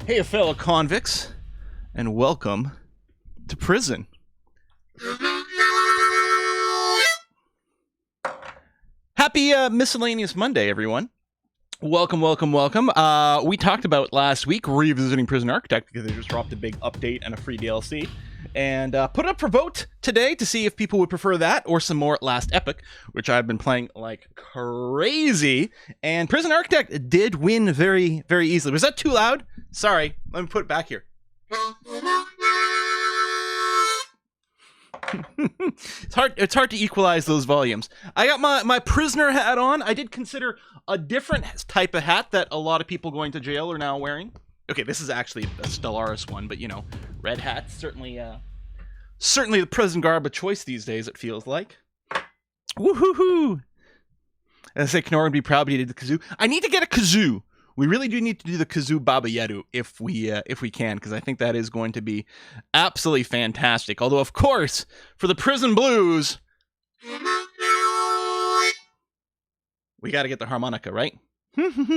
Hey, fellow convicts, and welcome to prison. Happy Miscellaneous Monday, everyone. Welcome. We talked about last week revisiting Prison Architect because they just dropped a big update and a free DLC. And put it up for vote today to see if people would prefer that or some more Last Epic, which I've been playing like crazy. And Prison Architect did win very, very easily. Was that too loud? Sorry. Let me put it back here. It's hard to equalize those volumes. I got my prisoner hat on. I did consider a different type of hat that a lot of people going to jail are now wearing. Okay, this is actually a Stellaris one, but you know, red hats certainly the prison garb of choice these days, it feels like. Woohoo! As I say, Knorr would be proud he did the kazoo. I need to get a kazoo. We really do need to do the kazoo Baba Yedu if we can, because I think that is going to be absolutely fantastic. Although, of course, for the prison blues, we got to get the harmonica, right?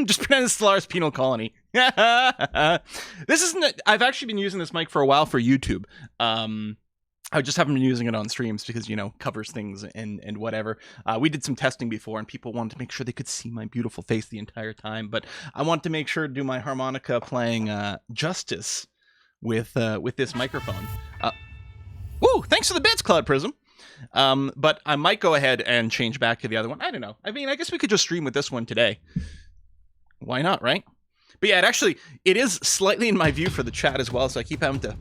Just pretend it's Stellaris Penal Colony. This isn't. I've actually been using this mic for a while for YouTube. I just haven't been using it on streams because, you know, covers things and whatever. We did some testing before and people wanted to make sure they could see my beautiful face the entire time. But I want to make sure to do my harmonica playing justice with this microphone. Woo! Thanks for the bits, Cloud Prism. But I might go ahead and change back to the other one. I don't know. I mean, I guess we could just stream with this one today. Why not, right? But yeah, it is slightly in my view for the chat as well, so I keep having to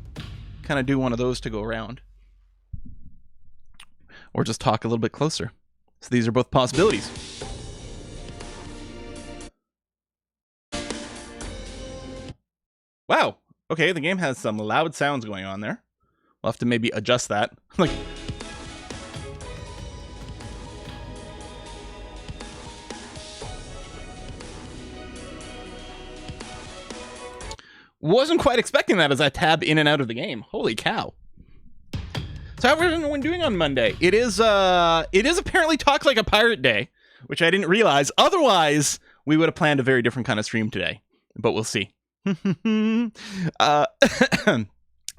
kind of do one of those to go around. Or just talk a little bit closer. So these are both possibilities. Wow. Okay, the game has some loud sounds going on there. We'll have to maybe adjust that. Like, wasn't quite expecting that as I tab in and out of the game. Holy cow. So how are everyone doing on Monday? It is apparently Talk Like a Pirate Day, which I didn't realize. Otherwise, we would have planned a very different kind of stream today. But we'll see.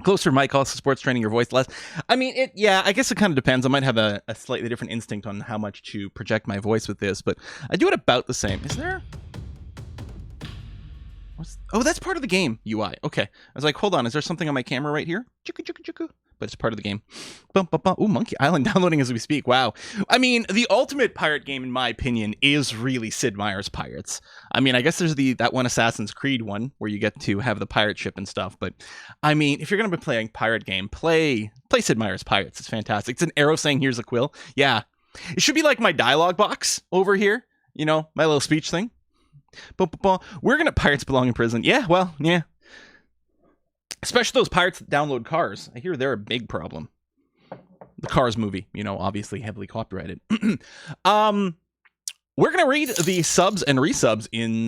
Closer mic also supports training your voice less. I mean, I guess it kind of depends. I might have a slightly different instinct on how much to project my voice with this, but I do it about the same. Is there... Oh, that's part of the game UI. Okay. I was like, hold on, is there something on my camera right here? But it's part of the game. Ooh, Monkey Island downloading as we speak. Wow. I mean, the ultimate pirate game, in my opinion, is really Sid Meier's Pirates. I mean, I guess there's that one Assassin's Creed one where you get to have the pirate ship and stuff. But I mean, if you're going to be playing pirate game, play Sid Meier's Pirates. It's fantastic. It's an arrow saying, here's a quill. Yeah. It should be like my dialogue box over here. You know, my little speech thing. We're gonna pirates belong in prison. Yeah, well, yeah. Especially those pirates that download Cars. I hear they're a big problem. The Cars movie, you know, obviously heavily copyrighted. We're gonna read the subs and resubs in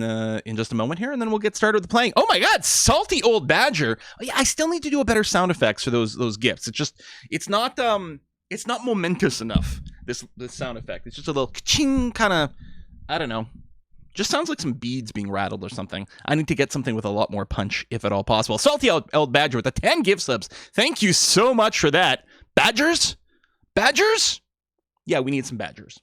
just a moment here, and then we'll get started with the playing. Oh my God, salty old badger! Oh, yeah, I still need to do a better sound effects for those gifts. It's not momentous enough. This sound effect. It's just a little ka-ching kind of. I don't know. Just sounds like some beads being rattled or something. I need to get something with a lot more punch, if at all possible. Salty old badger with the 10 gift subs. Thank you so much for that. Badgers? Badgers? Yeah, we need some badgers.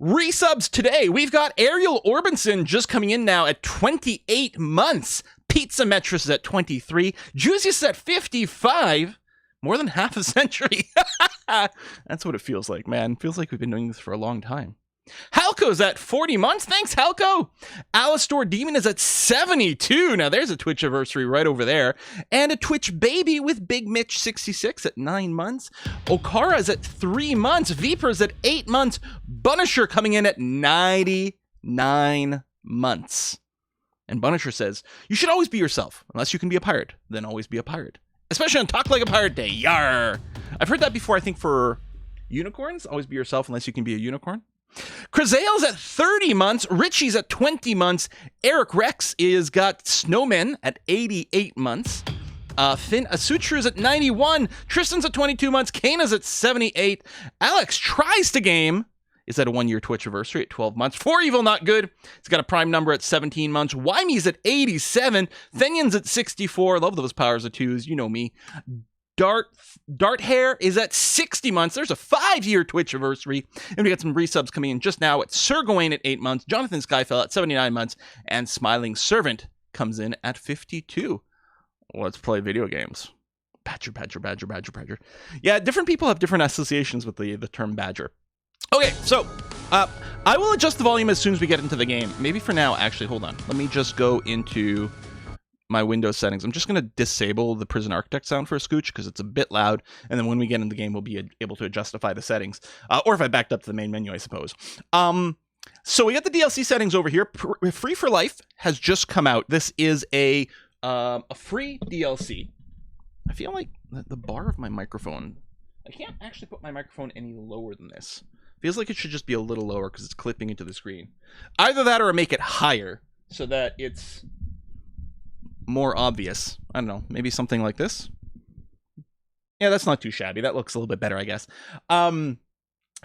Resubs today. We've got Ariel Orbinson just coming in now at 28 months. Pizza Metris is at 23. Juicy's at 55. More than half a century. That's what it feels like, man. It feels like we've been doing this for a long time. Halco's at 40 months. Thanks, Halco. Alistor Demon is at 72. Now, there's a Twitch anniversary right over there. And a Twitch baby with Big Mitch 66 at 9 months. Okara's at 3 months. Viper's at 8 months. Bunisher coming in at 99 months. And Bunisher says, you should always be yourself. Unless you can be a pirate, then always be a pirate. Especially on Talk Like a Pirate Day. Yarr. I've heard that before, I think, for unicorns. Always be yourself unless you can be a unicorn. Crazale's at 30 months. Richie's at 20 months. Eric Rex is got Snowmen at 88 months. Finn Asutra's at 91. Tristan's at 22 months. Kana's at 78. Alex Tries to Game is at a 1-year Twitch anniversary at 12 months. For Evil Not Good, it's got a prime number at 17 months. Wymy's at 87. Thenion's at 64. Love those powers of twos. You know me. Dart Hair is at 60 months. There's a 5-year Twitch anniversary. And we got some resubs coming in just now. It's Sir Gawain at 8 months. Jonathan Skyfell at 79 months. And Smiling Servant comes in at 52. Let's play video games. Badger, badger, badger, badger, badger. Yeah, different people have different associations with the term badger. Okay, so I will adjust the volume as soon as we get into the game. Maybe for now, actually, hold on. Let me just go into my Windows settings. I'm just going to disable the Prison Architect sound for a scooch because it's a bit loud. And then when we get in the game, we'll be able to justify the settings. Or if I backed up to the main menu, I suppose. So we got the DLC settings over here. Free for Life has just come out. This is a free DLC. I feel like the bar of my microphone, I can't actually put my microphone any lower than this. Feels like it should just be a little lower because it's clipping into the screen. Either that or make it higher so that it's more obvious. I don't know, maybe something like this. Yeah, that's not too shabby. That looks a little bit better, I guess. So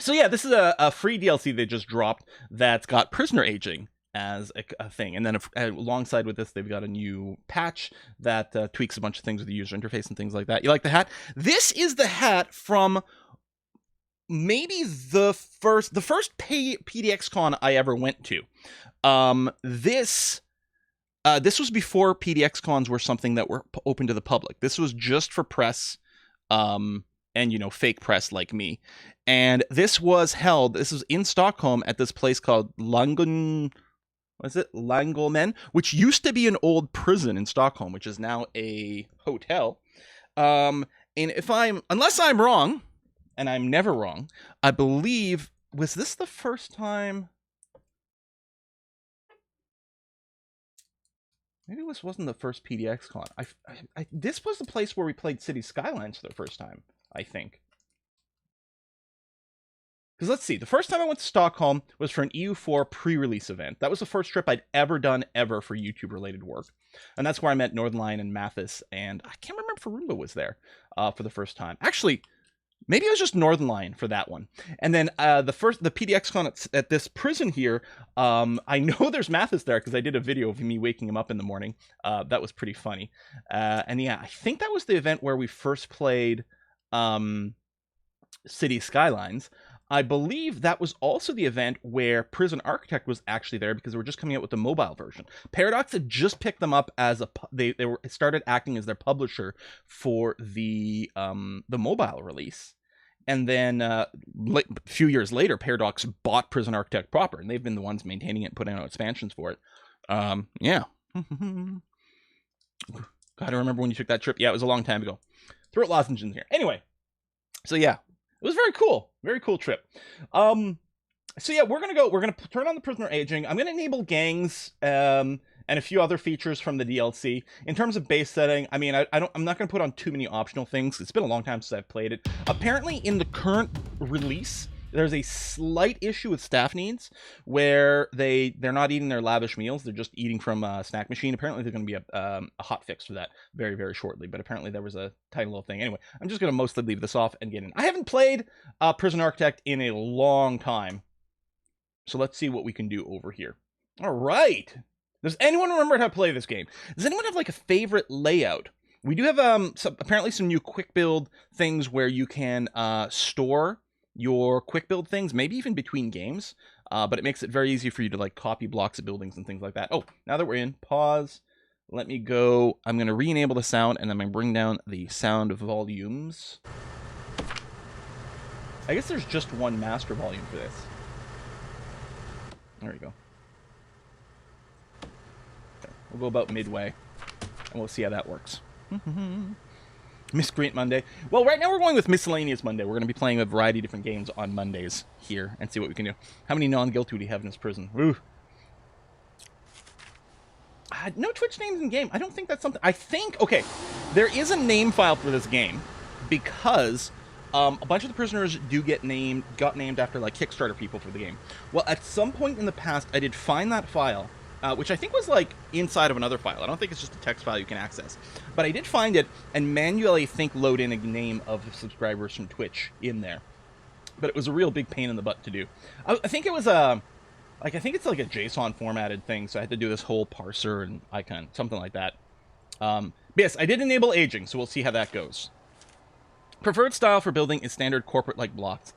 yeah, this is a free DLC they just dropped that's got prisoner aging as a thing. And then alongside with this, they've got a new patch that tweaks a bunch of things with the user interface and things like that. You like the hat? This is the hat from maybe the first PDXCon I ever went to. This was before PDXCons were something that were open to the public. This was just for press, and fake press like me. And this was in Stockholm at this place called Langolmen, which used to be an old prison in Stockholm, which is now a hotel. And unless I'm wrong, and I'm never wrong, I believe, was this the first time? Maybe this wasn't the first PDXCon. This was the place where we played City Skylines for the first time, I think. Because let's see, the first time I went to Stockholm was for an EU4 pre-release event. That was the first trip I'd ever done for YouTube-related work. And that's where I met Northernlion and Mathis, and I can't remember if Roomba was there for the first time. Actually, maybe it was just Northernlion for that one. And then the PDXCon at this prison here, I know there's Mathis there because I did a video of me waking him up in the morning. That was pretty funny. And yeah, I think that was the event where we first played City Skylines. I believe that was also the event where Prison Architect was actually there because they were just coming out with the mobile version. Paradox had just picked them up as they started acting as their publisher for the mobile release, and then a few years later, Paradox bought Prison Architect proper, and they've been the ones maintaining it and putting out expansions for it. Yeah. Gotta remember when you took that trip. Yeah, it was a long time ago. Throat lozenge in here. Anyway, so yeah. It was very cool trip. So yeah, we're gonna turn on the prisoner aging. I'm gonna enable gangs and a few other features from the DLC. In terms of base setting, I mean, I'm not gonna put on too many optional things. It's been a long time since I've played it. Apparently, in the current release, there's a slight issue with staff needs where they're not eating their lavish meals. They're just eating from a snack machine. Apparently, there's going to be a hot fix for that very, very shortly. But apparently, there was a tiny little thing. Anyway, I'm just going to mostly leave this off and get in. I haven't played Prison Architect in a long time. So let's see what we can do over here. All right. Does anyone remember how to play this game? Does anyone have like a favorite layout? We do have apparently some new quick build things where you can store your quick build things, maybe even between games, but it makes it very easy for you to like copy blocks of buildings and things like that. Oh, now that we're in, pause. Let me go. I'm going to re-enable the sound, and I'm going to bring down the sound volumes. I guess there's just one master volume for this. There we go. Okay, we'll go about midway, and we'll see how that works. Miscreant Monday. Well, right now we're going with Miscellaneous Monday. We're going to be playing a variety of different games on Mondays here and see what we can do. How many non-guilty do we have in this prison? Ooh. No Twitch names in game. I don't think that's something. I think, okay, there is a name file for this game because a bunch of the prisoners got named after like Kickstarter people for the game. Well, at some point in the past, I did find that file, which I think was like inside of another file. I don't think it's just a text file you can access. But I did find it and manually, load in a name of subscribers from Twitch in there. but it was a real big pain in the butt to do. I think it was a, I think it's like a JSON formatted thing, so I had to do this whole parser and icon, something like that. But yes, I did enable aging, so we'll see how that goes. Preferred style for building is standard corporate-like blocks.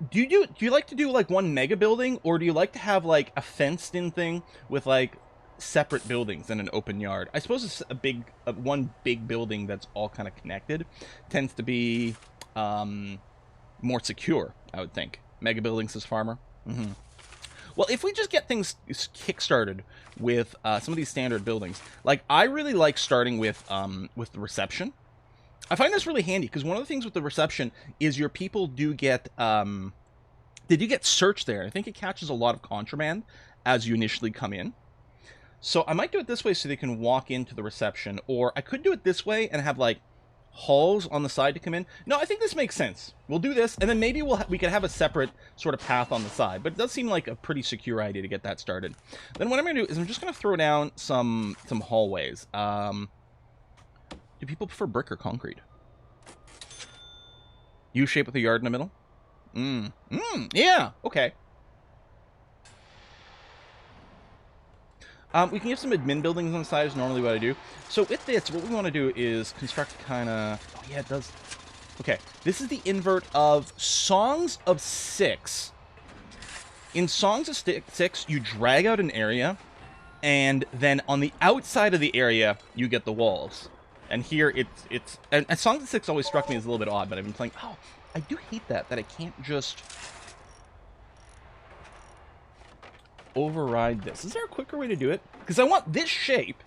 Do you like to do like one mega building, or do you like to have like a fenced-in thing with like separate buildings in an open yard? I suppose it's one big building that's all kind of connected tends to be more secure, I would think. Mega buildings as farmer. Well, if we just get things kickstarted with some of these standard buildings, like I really like starting with the reception. I find this really handy because one of the things with the reception is your people do get they do get searched there. I think it catches a lot of contraband as you initially come in. So I might do it this way so they can walk into the reception, or I could do it this way and have like halls on the side to come in. No, I think this makes sense. We'll do this, and then maybe we could have a separate sort of path on the side. But it does seem like a pretty secure idea to get that started. Then what I'm going to do is I'm just going to throw down some hallways. Do people prefer brick or concrete? U-shape with a yard in the middle? Yeah, okay. We can get some admin buildings on the side is normally what I do. So with this, what we want to do is construct kind of... Oh, yeah, it does. Okay, this is the invert of Songs of Six. In Songs of Six, you drag out an area, and then on the outside of the area, you get the walls. And here, it's and Songs of Six always struck me as a little bit odd, but I've been playing... Oh, I do hate that I can't just... override this. Is there a quicker way to do it? Because I want this shape.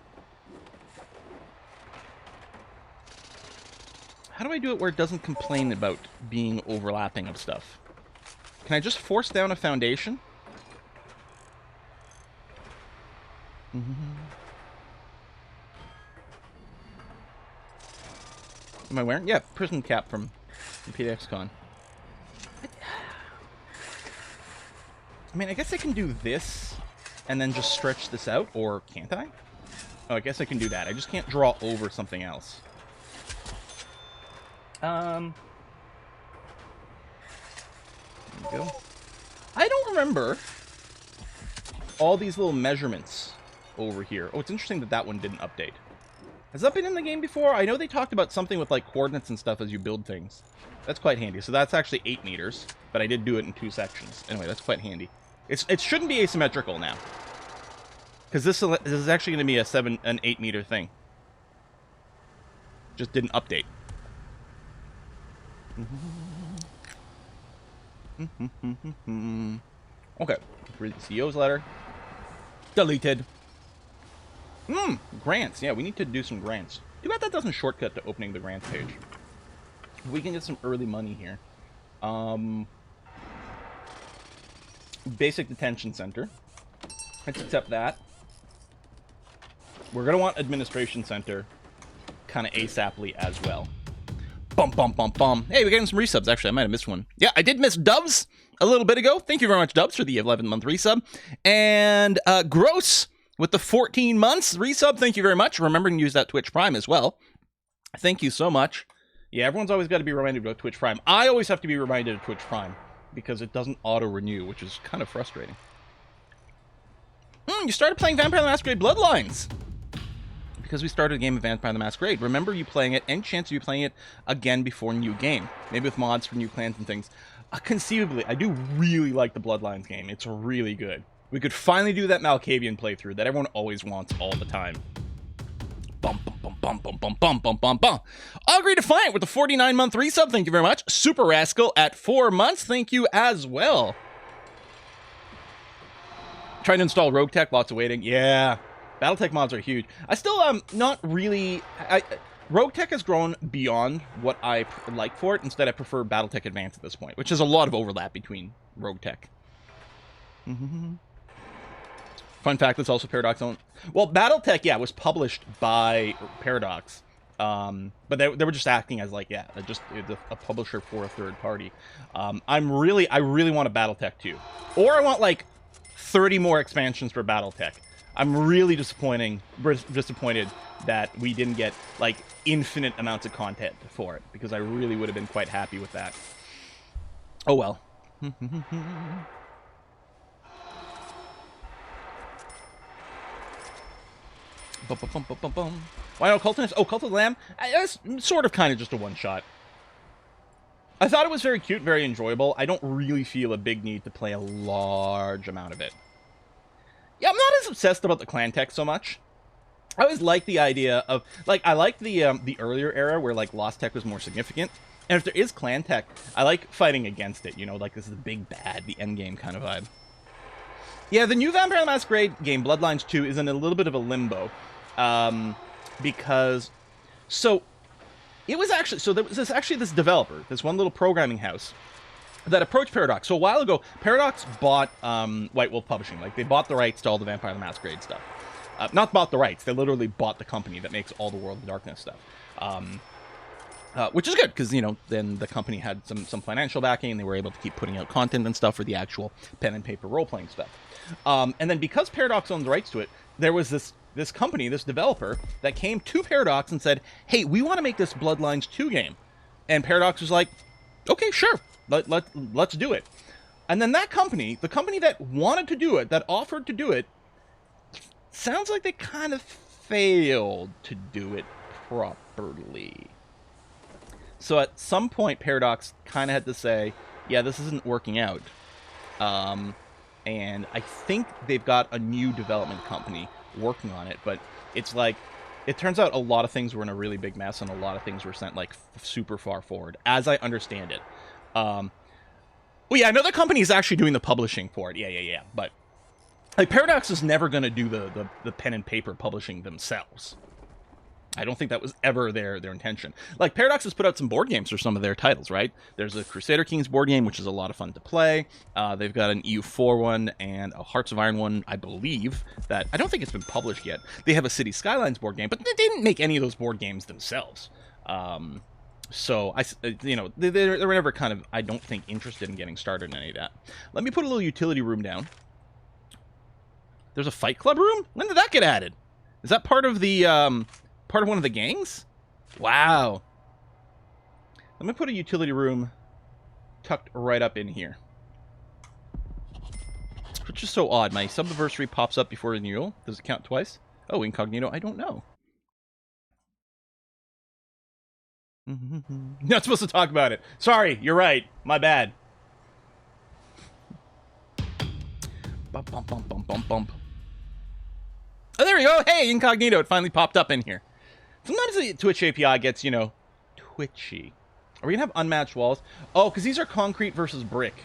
How do I do it where it doesn't complain about being overlapping of stuff? Can I just force down a foundation? Am I wearing? Yeah, prison cap from PDXCon. I mean, I guess I can do this and then just stretch this out, or can't I? Oh, I guess I can do that. I just can't draw over something else. There we go. I don't remember all these little measurements over here. Oh, it's interesting that that one didn't update. Has that been in the game before? I know they talked about something with like coordinates and stuff as you build things. That's quite handy. So that's actually 8 meters, but I did do it in 2 sections. Anyway, that's quite handy. It shouldn't be asymmetrical now, because this is actually going to be an 8 meter thing. Just didn't update. Okay, read the CEO's letter. Deleted. Grants. Yeah, we need to do some grants. Too bad that doesn't shortcut to opening the grants page. We can get some early money here. Basic detention center. Let's accept that. We're gonna want administration center kind of ASAPly as well. Bum bum bum bum. Hey, we're getting some resubs. Actually, I might have missed one. Yeah, I did miss Dubs a little bit ago. Thank you very much, Dubs, for the 11-month resub. And Gross with the 14 months resub. Thank you very much. Remembering to use that Twitch Prime as well. Thank you so much. Yeah, everyone's always got to be reminded about Twitch Prime. I always have to be reminded of Twitch Prime because it doesn't auto-renew, which is kind of frustrating. You started playing Vampire the Masquerade Bloodlines. Because we started a game of Vampire the Masquerade. Remember you playing it, and chance of you playing it again before new game. Maybe with mods for new clans and things. Conceivably, I do really like the Bloodlines game. It's really good. We could finally do that Malkavian playthrough that everyone always wants all the time. Bum, bum, bum, bum, bum, bum, bum, bum, bum, bum. Agree Defiant with the 49-month resub. Thank you very much. Super Rascal at 4 months. Thank you as well. Trying to install Rogue Tech. Lots of waiting. Yeah. Battletech mods are huge. I still not really... Rogue Tech has grown beyond what I like for it. Instead, I prefer Battletech Advanced at this point, which is a lot of overlap between Rogue Tech. Fun fact, that's also Paradox owned. Well, Battletech, yeah, was published by Paradox. But they were just acting as like, yeah, just a publisher for a third party. I really want a Battletech 2. Or I want like 30 more expansions for Battletech. I'm really disappointed that we didn't get like infinite amounts of content for it, because I really would have been quite happy with that. Oh well. Why no Cultist? Oh, Cult of the Lamb? That's sort of kind of just a one-shot. I thought it was very cute, very enjoyable. I don't really feel a big need to play a large amount of it. Yeah, I'm not as obsessed about the clan tech so much. I always liked the idea of, like, I liked the earlier era where, like, Lost Tech was more significant. And if there is clan tech, I like fighting against it, you know, like, this is the big bad, the endgame kind of vibe. Yeah, the new Vampire the Masquerade game, Bloodlines 2, is in a little bit of a limbo. Because, so, it was actually, so there was this developer, this one little programming house, that approached Paradox. So a while ago, Paradox bought White Wolf Publishing. Like, they bought the rights to all the Vampire the Masquerade stuff. Not bought the rights, they literally bought the company that makes all the World of Darkness stuff. Which is good, because, you know, then the company had some financial backing, and they were able to keep putting out content and stuff for the actual pen and paper role-playing stuff. And then because Paradox owned the rights to it, there was this company, this developer, that came to Paradox and said, hey, we want to make this Bloodlines 2 game. And Paradox was like, okay, sure, let's do it. And then that company, the company that wanted to do it, that offered to do it, sounds like they kind of failed to do it properly. So at some point, Paradox kind of had to say, yeah, this isn't working out. And I think they've got a new development company working on it, but it's like, it turns out a lot of things were in a really big mess, and a lot of things were sent, like, super far forward, as I understand it. Well, yeah, another company is actually doing the publishing for it. Yeah. But, like, Paradox is never going to do the pen and paper publishing themselves. I don't think that was ever their intention. Like, Paradox has put out some board games for some of their titles, right? There's a Crusader Kings board game, which is a lot of fun to play. They've got an EU4 one and a Hearts of Iron one, I believe, that I don't think it's been published yet. They have a City Skylines board game, but they didn't make any of those board games themselves. So, you know, they were never kind of, I don't think, interested in getting started in any of that. Let me put a little utility room down. There's a Fight Club room? When did that get added? Is that part of the, part of one of the gangs? Wow. Let me put a utility room tucked right up in here. Which is so odd. My subversary pops up before renewal. Does it count twice? Oh, incognito. I don't know. Not supposed to talk about it. Sorry, you're right. My bad. Bump, bump, bump, bump, bump, bump. Oh, there we go. Hey, incognito. It finally popped up in here. Sometimes the Twitch API gets, you know, twitchy. Are we going to have unmatched walls? Oh, because these are concrete versus brick.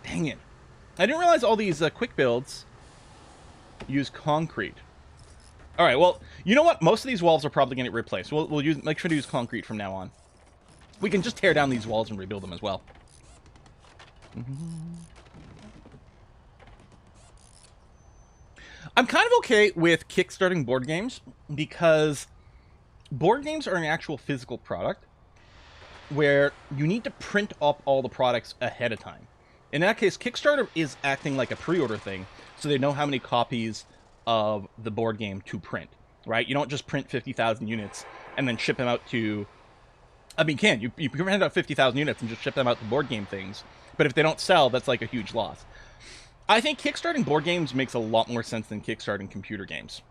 Dang it. I didn't realize all these quick builds use concrete. All right, well, you know what? Most of these walls are probably going to get replaced. We'll make sure to use concrete from now on. We can just tear down these walls and rebuild them as well. I'm kind of okay with kickstarting board games because board games are an actual physical product where you need to print up all the products ahead of time. In that case, Kickstarter is acting like a pre-order thing, so they know how many copies of the board game to print, right? You don't just print 50,000 units and then ship them out to... I mean, you print out 50,000 units and just ship them out to board game things, but if they don't sell, that's like a huge loss. I think kickstarting board games makes a lot more sense than kickstarting computer games.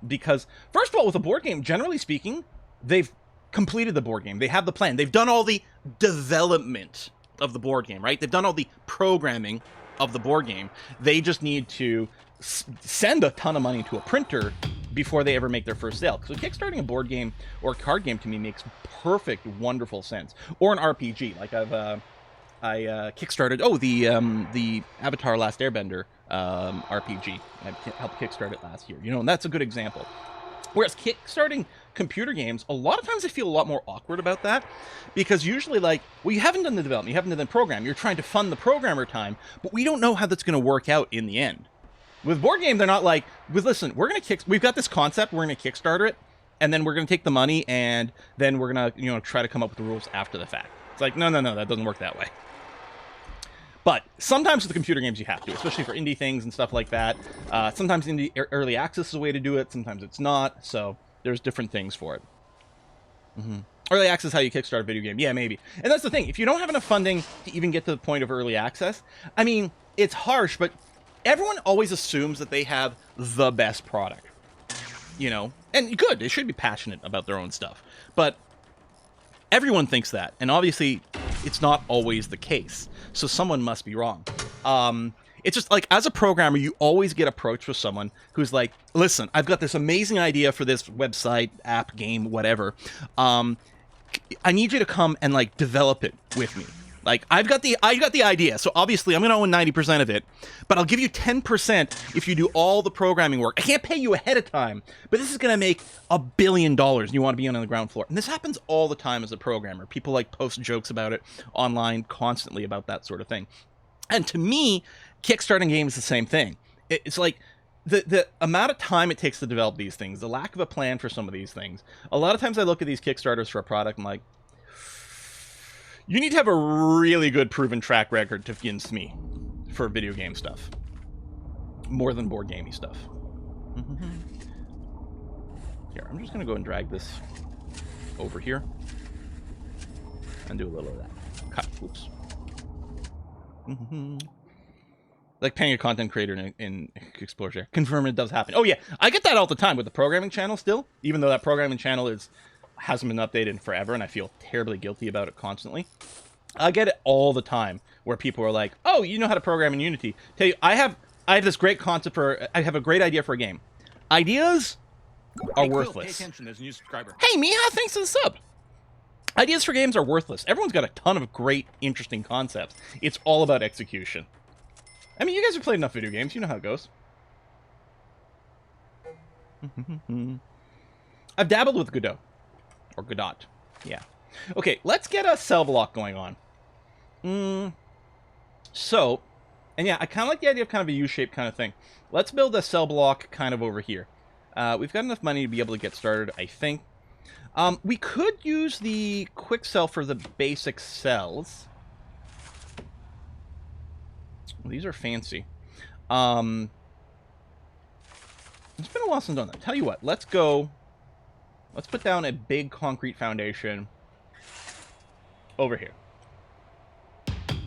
Because, first of all, with a board game, generally speaking, they've completed the board game. They have the plan. They've done all the development of the board game, right? They've done all the programming of the board game. They just need to send a ton of money to a printer before they ever make their first sale. So kickstarting a board game or a card game to me makes perfect, wonderful sense. Or an RPG, like I kickstarted, the Avatar Last Airbender RPG. I helped kickstart it last year, you know, and that's a good example. Whereas kickstarting computer games, a lot of times I feel a lot more awkward about that, because usually, like, well, you haven't done the development, you haven't done the program, you're trying to fund the programmer time, but we don't know how that's going to work out in the end. With board game, they're not like, listen, we've got this concept, we're going to Kickstarter it, and then we're going to take the money, and then we're going to, you know, try to come up with the rules after the fact. It's like, no, that doesn't work that way. But sometimes with the computer games you have to, especially for indie things and stuff like that. Sometimes indie early access is a way to do it. Sometimes it's not. So there's different things for it. Early access is how you kickstart a video game. Yeah, maybe. And that's the thing. If you don't have enough funding to even get to the point of early access, I mean, it's harsh, but everyone always assumes that they have the best product. You know? And good. They should be passionate about their own stuff. But everyone thinks that. And obviously, it's not always the case. So someone must be wrong. It's just like, as a programmer, you always get approached with someone who's like, listen, I've got this amazing idea for this website, app, game, whatever. I need you to come and like develop it with me. Like, I got the idea, so obviously I'm gonna own 90% of it, but I'll give you 10% if you do all the programming work. I can't pay you ahead of time, but this is gonna make $1 billion, and you want to be on the ground floor. And this happens all the time as a programmer. People like post jokes about it online constantly about that sort of thing. And to me, kickstarting games is the same thing. It's like the amount of time it takes to develop these things, the lack of a plan for some of these things. A lot of times I look at these Kickstarters for a product, I'm like, you need to have a really good proven track record to convince me for video game stuff. More than board gamey stuff. Here, I'm just going to go and drag this over here. And do a little of that. Cut. Oops. Like paying a content creator in Explore. Confirm it does happen. Oh yeah, I get that all the time with the programming channel still. Even though that programming channel hasn't been updated in forever, and I feel terribly guilty about it constantly. I get it all the time where people are like, "Oh, you know how to program in Unity." Tell you, I have this great concept I have a great idea for a game. Ideas are worthless. Pay attention, there's a new subscriber. Hey, Miha, thanks for the sub. Ideas for games are worthless. Everyone's got a ton of great, interesting concepts. It's all about execution. I mean, you guys have played enough video games. You know how it goes. I've dabbled with Godot. Or Godot. Yeah. Okay, let's get a cell block going on. So, and yeah, I kind of like the idea of kind of a U-shaped kind of thing. Let's build a cell block kind of over here. We've got enough money to be able to get started, I think. We could use the quick cell for the basic cells. These are fancy. It's been a while since I've done that. Tell you what, let's put down a big concrete foundation over here.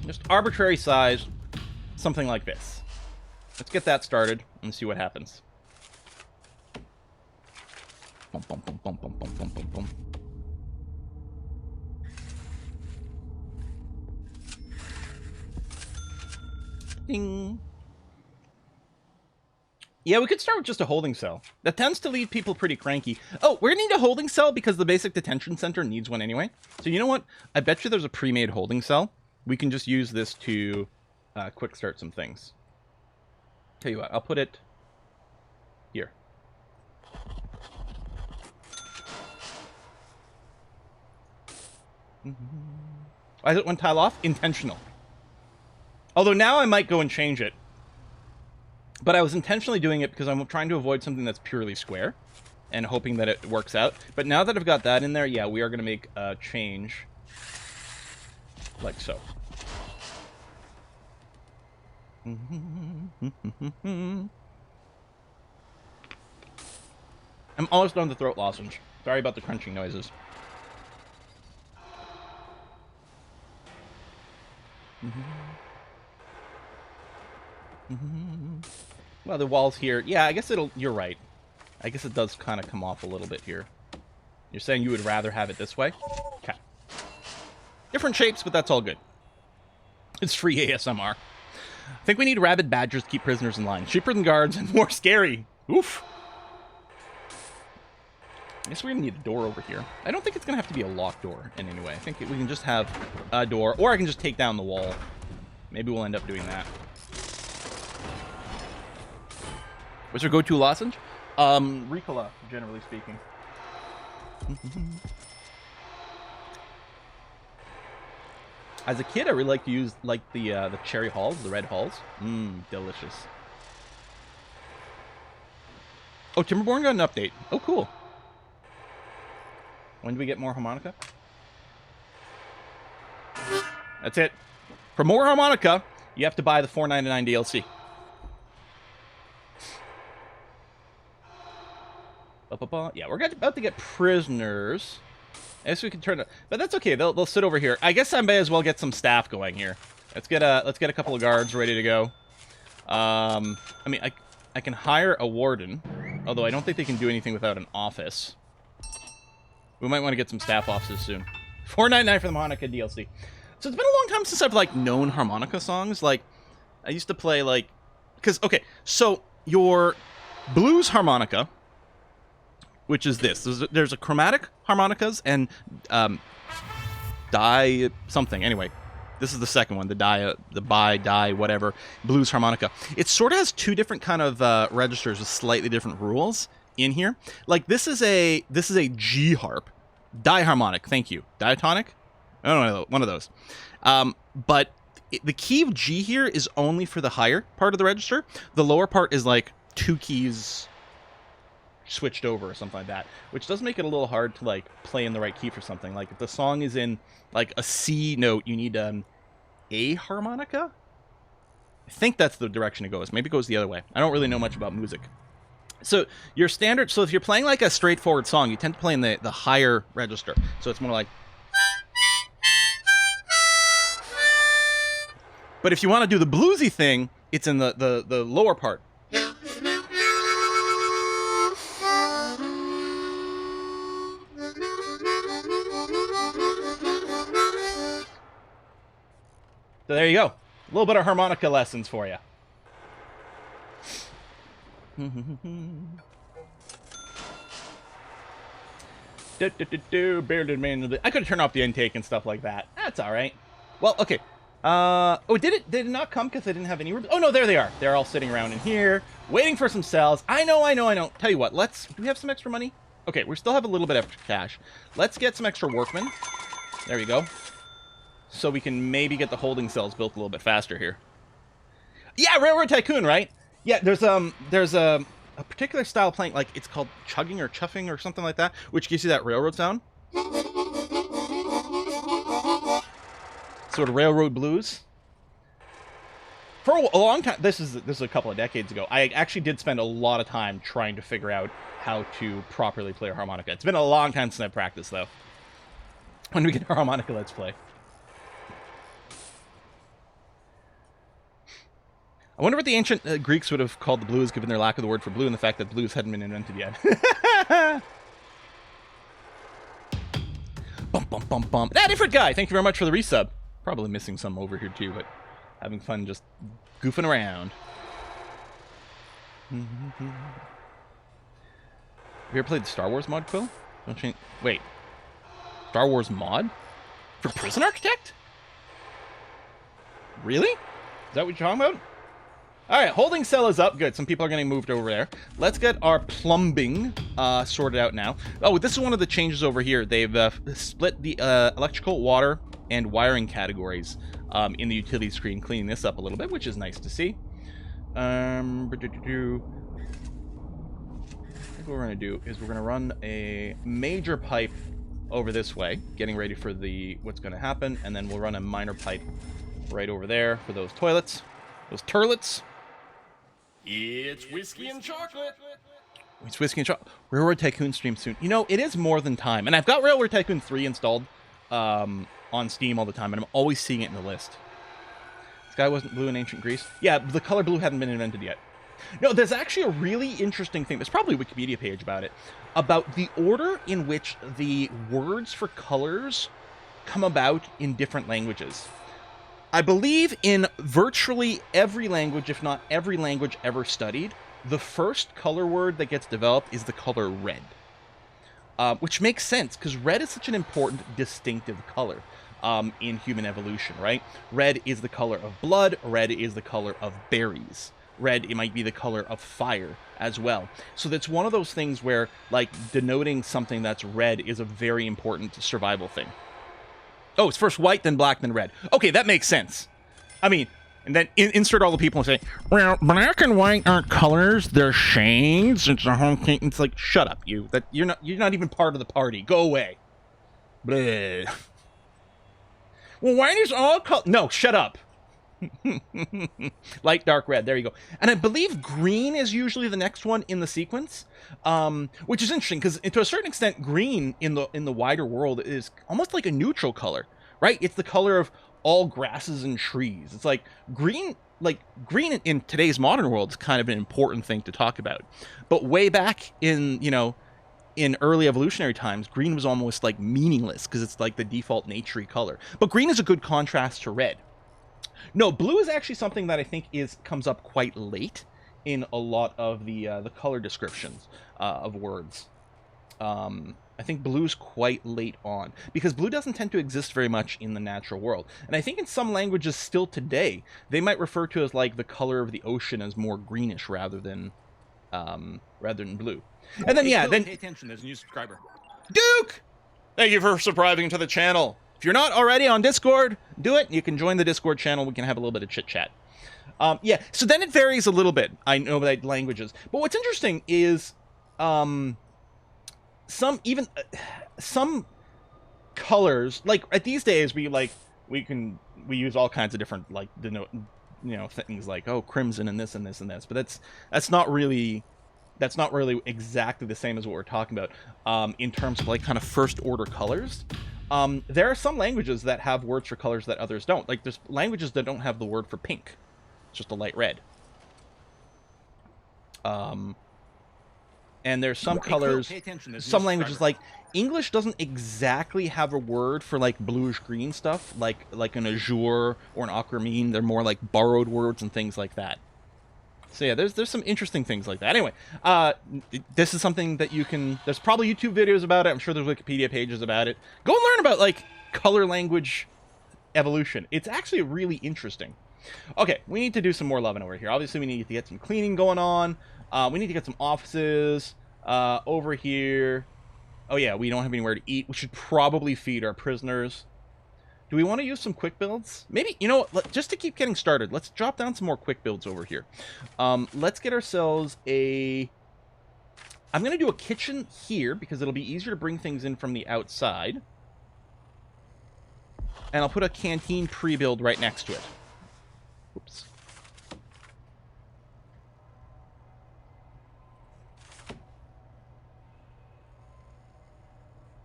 Just arbitrary size, something like this. Let's get that started and see what happens. Bum, bum, bum, bum, bum, bum, bum, bum, bum. Ding. Yeah, we could start with just a holding cell. That tends to leave people pretty cranky. Oh, we're gonna need a holding cell because the basic detention center needs one anyway. So you know what? I bet you there's a pre-made holding cell. We can just use this to quick start some things. Tell you what, I'll put it here. Why is it one tile off? Intentional. Although now I might go and change it. But I was intentionally doing it because I'm trying to avoid something that's purely square. And hoping that it works out. But now that I've got that in there, yeah, we are going to make a change. Like so. I'm almost done with the throat lozenge. Sorry about the crunching noises. Well, the walls here, yeah, I guess you're right. I guess it does kind of come off a little bit here. You're saying you would rather have it this way? Okay. Different shapes, but that's all good. It's free ASMR. I think we need rabid badgers to keep prisoners in line. Cheaper than guards and more scary. Oof. I guess we're going to need a door over here. I don't think it's going to have to be a locked door in any way. I think we can just have a door, or I can just take down the wall. Maybe we'll end up doing that. What's your go-to lozenge? Ricola, generally speaking. As a kid, I really like to use the cherry halls, the red halls. Delicious. Oh, Timberborn got an update. Oh, cool. When do we get more harmonica? That's it. For more harmonica, You have to buy the $4.99 DLC. Yeah, we're about to get prisoners. I guess we can turn it, but that's okay. They'll sit over here. I guess I may as well get some staff going here. Let's get a couple of guards ready to go. I mean, I can hire a warden, although I don't think they can do anything without an office. We might want to get some staff offices soon. $4.99 for the harmonica DLC. So it's been a long time since I've like known harmonica songs. Like I used to play like, because okay, so your blues harmonica, which is this. There's a chromatic harmonicas and die something. Anyway, this is the second one, the whatever, blues harmonica. It sort of has two different kind of registers with slightly different rules in here. Like this is a G harp, diharmonic. Thank you, diatonic. I don't know, one of those. But the key of G here is only for the higher part of the register. The lower part is like two keys switched over or something like that, which does make it a little hard to like play in the right key for something. Like if the song is in like a C note, you need A harmonica. I think that's the direction it goes. Maybe it goes the other way. I don't really know much about music. So your standard, so if you're playing like a straightforward song, you tend to play in the higher register. So it's more like, but if you want to do the bluesy thing, it's in the lower part. So there you go. A little bit of harmonica lessons for you. I could have turned off the intake and stuff like that. That's all right. Well, okay. Oh, did it not come because they didn't have any rooms? Oh, no, there they are. They're all sitting around in here, waiting for some cells. I know. Tell you what, do we have some extra money? Okay, we still have a little bit extra cash. Let's get some extra workmen. There we go. So we can maybe get the holding cells built a little bit faster here. Yeah, Railroad Tycoon, right? Yeah, there's a particular style of playing, like it's called chugging or chuffing or something like that, which gives you that railroad sound. Sort of railroad blues. For a long time, this is a couple of decades ago, I actually did spend a lot of time trying to figure out how to properly play a harmonica. It's been a long time since I've practiced, though. When we get our harmonica, let's play. I wonder what the ancient Greeks would have called the blues, given their lack of the word for blue and the fact that blues hadn't been invented yet. Bum, bum, bum, bum. Ah, different guy! Thank you very much for the resub. Probably missing some over here too, but having fun just goofing around. Have you ever played the Star Wars mod, Quill? Don't you... Wait. Star Wars mod? For Prison Architect? Really? Is that what you're talking about? Alright, holding cell is up. Good. Some people are getting moved over there. Let's get our plumbing sorted out now. Oh, this is one of the changes over here. They've split the electrical, water, and wiring categories in the utility screen, cleaning this up a little bit, which is nice to see. I think what we're going to do is we're going to run a major pipe over this way, getting ready for what's going to happen, and then we'll run a minor pipe right over there for those toilets, those turlets. It's whiskey and chocolate. It's whiskey and chocolate. Railroad Tycoon stream soon. You know, it is more than time. And I've got Railroad Tycoon 3 installed on Steam all the time, and I'm always seeing it in the list. Sky wasn't blue in ancient Greece. Yeah, the color blue hadn't been invented yet. No, there's actually a really interesting thing. There's probably a Wikipedia page about it. About the order in which the words for colors come about in different languages. I believe in virtually every language, if not every language ever studied, the first color word that gets developed is the color red. Which makes sense, because red is such an important, distinctive color in human evolution, right? Red is the color of blood. Red is the color of berries. Red, it might be the color of fire as well. So that's one of those things where, like, denoting something that's red is a very important survival thing. Oh, it's first white, then black, then red. Okay, that makes sense. I mean, and then insert all the people and say, well, black and white aren't colors, they're shades. It's a whole thing. It's like, shut up, you. That you're not even part of the party. Go away. Bleh. Well, white is all color. No, shut up. Light, dark red. There you go. And I believe green is usually the next one in the sequence, which is interesting because to a certain extent, green in the wider world is almost like a neutral color, right? It's the color of all grasses and trees. It's like green in today's modern world is kind of an important thing to talk about. But way back in, in early evolutionary times, green was almost like meaningless because it's like the default naturey color. But green is a good contrast to red. No, blue is actually something that I think comes up quite late in a lot of the color descriptions of words. I think blue's quite late on because blue doesn't tend to exist very much in the natural world. And I think in some languages still today, they might refer to as like the color of the ocean as more greenish rather than blue. And then, pay attention, there's a new subscriber. Duke! Thank you for subscribing to the channel. If you're not already on Discord, do it. You can join the Discord channel. We can have a little bit of chit-chat. So then it varies a little bit. I know that languages. But what's interesting is some colors, like at these days, we use all kinds of different like denote, things like crimson and this and this and this. But that's not really exactly the same as what we're talking about in terms of like kind of first order colors. There are some languages that have words for colors that others don't. Like there's languages that don't have the word for pink. It's just a light red. And there's some colors, some languages like English doesn't exactly have a word for like bluish green stuff, like an azure or an aquamarine. They're more like borrowed words and things like that. So yeah, there's some interesting things like that. Anyway, this is something that there's probably YouTube videos about it. I'm sure there's Wikipedia pages about it. Go and learn about like color language evolution. It's actually really interesting. Okay, we need to do some more loving over here. Obviously, we need to get some cleaning going on. We need to get some offices over here. Oh yeah, we don't have anywhere to eat. We should probably feed our prisoners. Do we want to use some quick builds? Maybe, just to keep getting started, let's drop down some more quick builds over here. Let's get ourselves I'm going to do a kitchen here because it'll be easier to bring things in from the outside. And I'll put a canteen pre-build right next to it. Oops.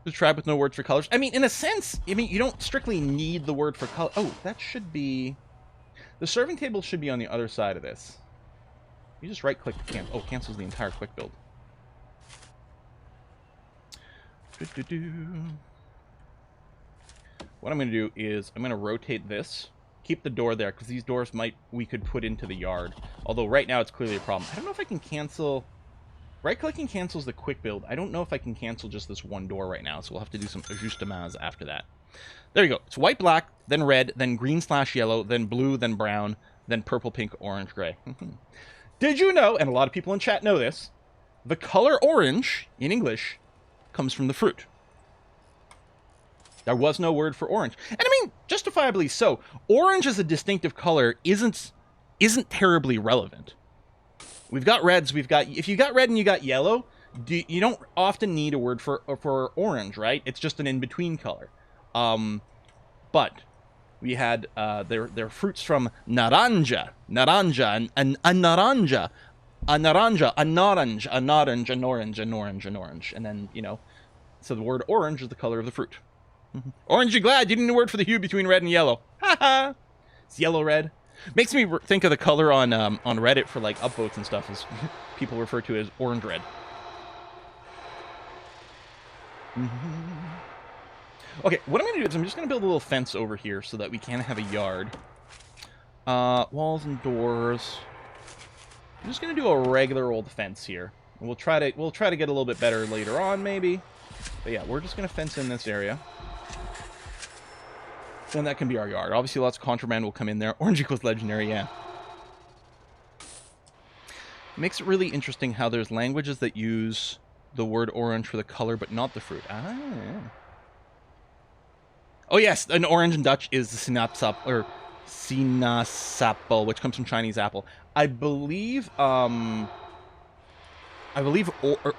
The tribe with no words for colors. I mean, in a sense, you don't strictly need the word for color. Oh, that should be... The serving table should be on the other side of this. You just right-click to cancel. Oh, cancels the entire quick build. What I'm going to do is I'm going to rotate this. Keep the door there, because these doors we could put into the yard. Although right now it's clearly a problem. I don't know if I can cancel... Right-clicking cancels the quick build. I don't know if I can cancel just this one door right now, so we'll have to do some ajustements after that. There you go. It's white, black, then red, then green/yellow, then blue, then brown, then purple, pink, orange, gray. Did you know, and a lot of people in chat know this, the color orange, in English, comes from the fruit. There was no word for orange. And I mean, justifiably so. Orange as a distinctive color isn't terribly relevant. We've got reds, if you got red and you got yellow, you don't often need a word for orange, right? It's just an in-between color. But we had, they're fruits from naranja, and naranja, an orange, an orange. And then, so the word orange is the color of the fruit. Orange, you glad you didn't need a word for the hue between red and yellow. Haha. It's yellow-red. Makes me think of the color on Reddit for like upvotes and stuff, as people refer to it as orange red. Okay, what I'm going to do is I'm just going to build a little fence over here so that we can have a yard. Walls and doors. I'm just going to do a regular old fence here. And we'll try to get a little bit better later on, maybe. But yeah, we're just going to fence in this area. And that can be our yard. Obviously, lots of contraband will come in there. Orange equals legendary, yeah. It makes it really interesting how there's languages that use the word orange for the color, but not the fruit. Ah, yeah. Oh, yes, an orange in Dutch is the sinaasappel, or sinaasappel, which comes from Chinese apple. I believe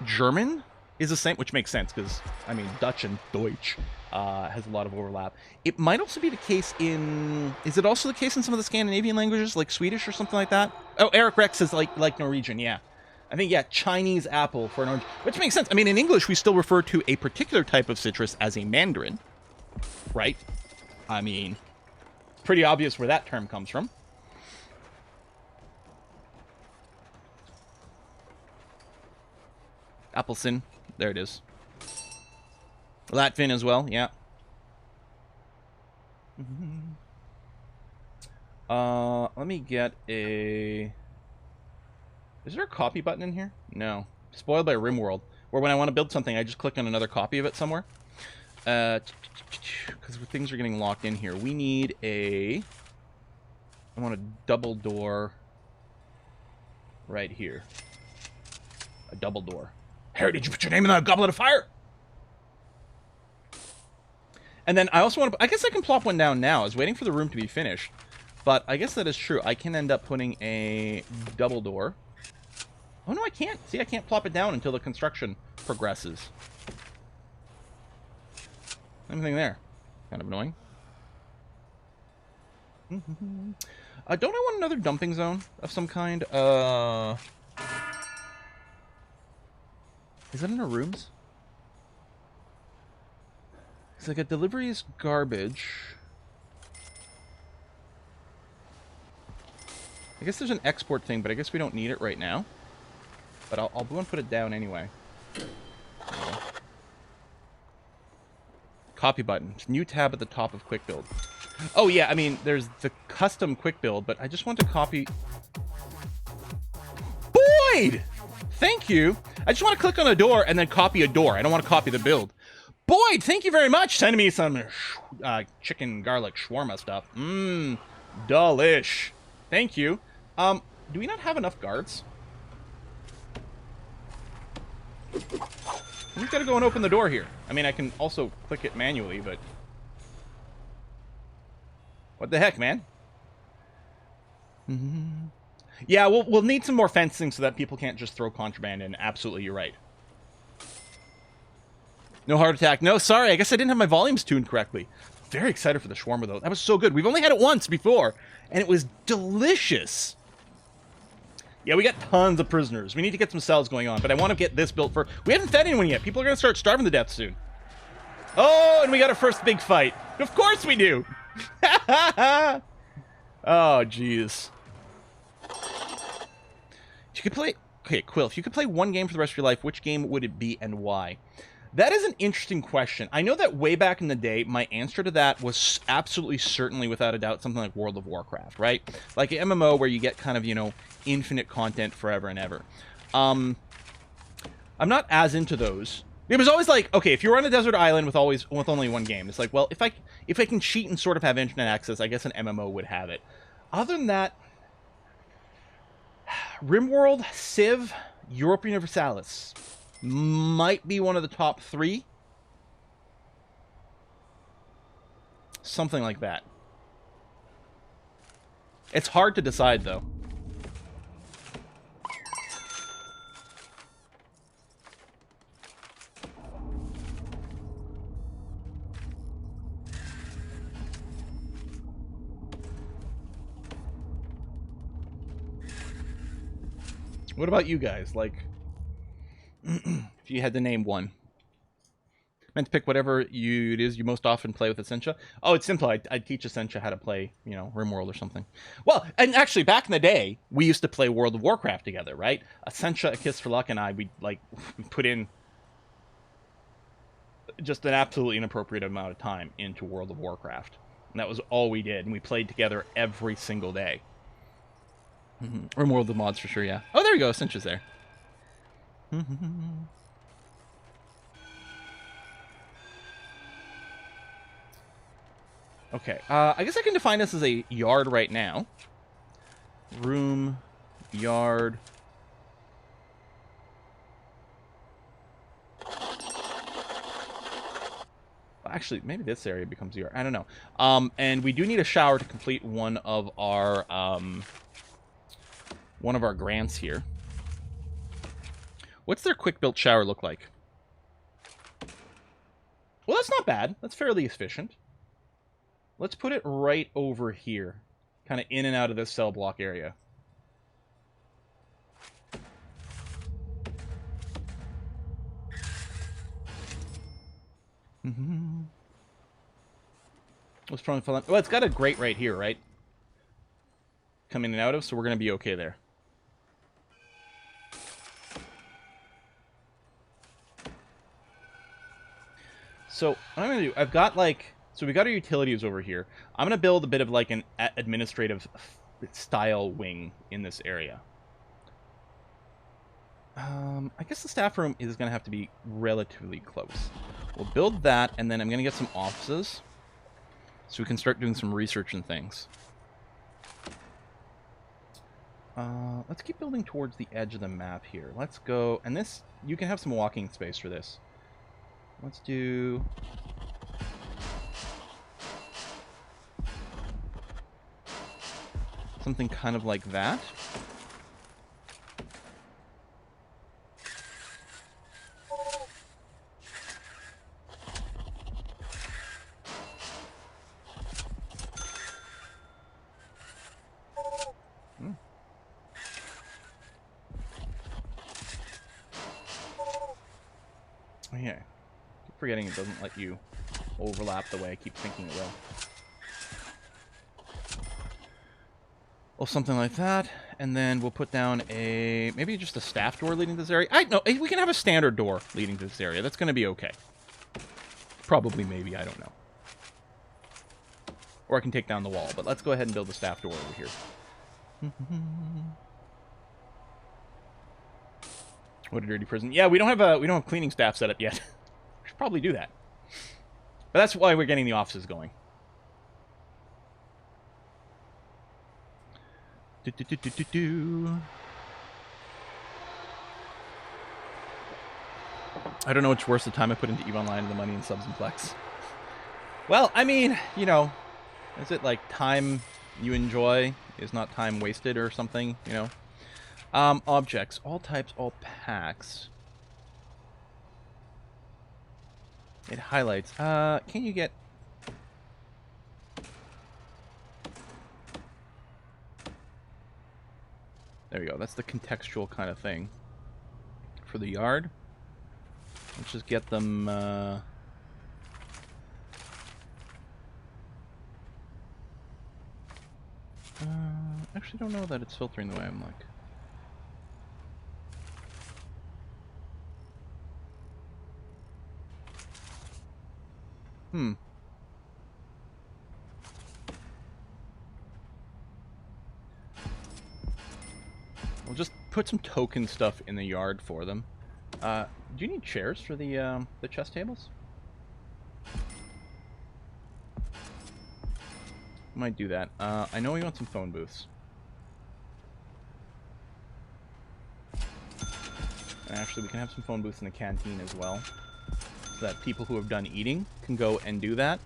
German is the same, which makes sense because, I mean, Dutch and Deutsch has a lot of overlap. It might also be the case in... Is it also the case in some of the Scandinavian languages, like Swedish or something like that? Oh, Eric Rex is like Norwegian, yeah. I think, yeah, Chinese apple for an orange, which makes sense. I mean, in English, we still refer to a particular type of citrus as a mandarin, right? I mean, pretty obvious where that term comes from. Appelsin. There it is. Latvian as well, yeah. Let me get a... Is there a copy button in here? No. Spoiled by RimWorld, where when I want to build something, I just click on another copy of it somewhere. Because things are getting locked in here. We need a... I want a double door right here. A double door. Harry, did you put your name in the goblet of fire? And then I also want to... I guess I can plop one down now. I was waiting for the room to be finished. But I guess that is true. I can end up putting a double door. Oh, no, I can't. See, I can't plop it down until the construction progresses. Same thing there. Kind of annoying. Don't I want another dumping zone of some kind? Is that in our rooms? It's like a delivery is garbage. I guess there's an export thing, but I guess we don't need it right now. But I'll go and put it down anyway. Copy button. New tab at the top of quick build. Oh yeah, I mean, there's the custom quick build, but I just want to copy... Boyd! Thank you. I just want to click on a door and then copy a door. I don't want to copy the build. Boyd, thank you very much. Sending me some chicken garlic shawarma stuff. Mmm, delish. Thank you. Do we not have enough guards? We've got to go and open the door here. I mean, I can also click it manually, but... What the heck, man? Yeah, we'll need some more fencing so that people can't just throw contraband in. Absolutely, you're right. No heart attack. No, sorry. I guess I didn't have my volumes tuned correctly. Very excited for the shawarma, though. That was so good. We've only had it once before, and it was delicious. Yeah, we got tons of prisoners. We need to get some cells going on, but I want to get this built first. We haven't fed anyone yet. People are going to start starving to death soon. Oh, and we got our first big fight. Of course we do. Oh, jeez. If you could play... Okay, Quill, if you could play one game for the rest of your life, which game would it be and why? That is an interesting question. I know that way back in the day, my answer to that was absolutely certainly, without a doubt, something like World of Warcraft, right? Like an MMO where you get kind of, you know, infinite content forever and ever. I'm not as into those. It was always like, okay, if you're on a desert island with only one game, it's like, well, if I can cheat and sort of have internet access, I guess an MMO would have it. Other than that, RimWorld, Civ, Europa Universalis might be one of the top 3. Something like that. It's hard to decide, though. What about you guys? Like, if you had to name one. Meant to pick whatever it is you most often play with Essentia. Oh, it's simple. I'd teach Essentia how to play, you know, RimWorld or something. Well, and actually, back in the day, we used to play World of Warcraft together, right? Essentia, A Kiss for Luck, and I, we put in just an absolutely inappropriate amount of time into World of Warcraft. And that was all we did. And we played together every single day. RimWorld the mods for sure, yeah. Oh, there you go. Essentia's there. Okay, I guess I can define this as a yard right now. Room, yard. Actually, maybe this area becomes a yard. I don't know. And we do need a shower to complete one of our grants here. What's their quick-built shower look like? Well, that's not bad. That's fairly efficient. Let's put it right over here. Kind of in and out of this cell block area. Let's probably fill out. Well, it's got a grate right here, right? Come in and out of, so we're going to be okay there. So, what I'm going to do, I've got like... So we got our utilities over here. I'm going to build a bit of like an administrative style wing in this area. I guess the staff room is going to have to be relatively close. We'll build that, and then I'm going to get some offices so we can start doing some research and things. Let's keep building towards the edge of the map here. Let's go, and this, you can have some walking space for this. Let's do... something kind of like that. Oh yeah. Keep forgetting it doesn't let you overlap the way I keep thinking it will. Well, something like that, and then we'll put down a, maybe just a staff door leading to this area. No, we can have a standard door leading to this area. That's going to be okay. Probably, maybe, I don't know. Or I can take down the wall, but let's go ahead and build the staff door over here. What a dirty prison. Yeah, we don't have cleaning staff set up yet. We should probably do that. But that's why we're getting the offices going. I don't know which worse, the time I put into EVE Online and the money in subs and flex. Well, I mean, you know, is it like time you enjoy is not time wasted or something, you know? Objects, all types, all packs. It highlights. Can you get... There we go. That's the contextual kind of thing. For the yard. Let's just get them... actually don't know that it's filtering the way I'm like. We'll just put some token stuff in the yard for them. Do you need chairs for the chess tables? Might do that. I know we want some phone booths. Actually, we can have some phone booths in the canteen as well, so that people who have done eating can go and do that.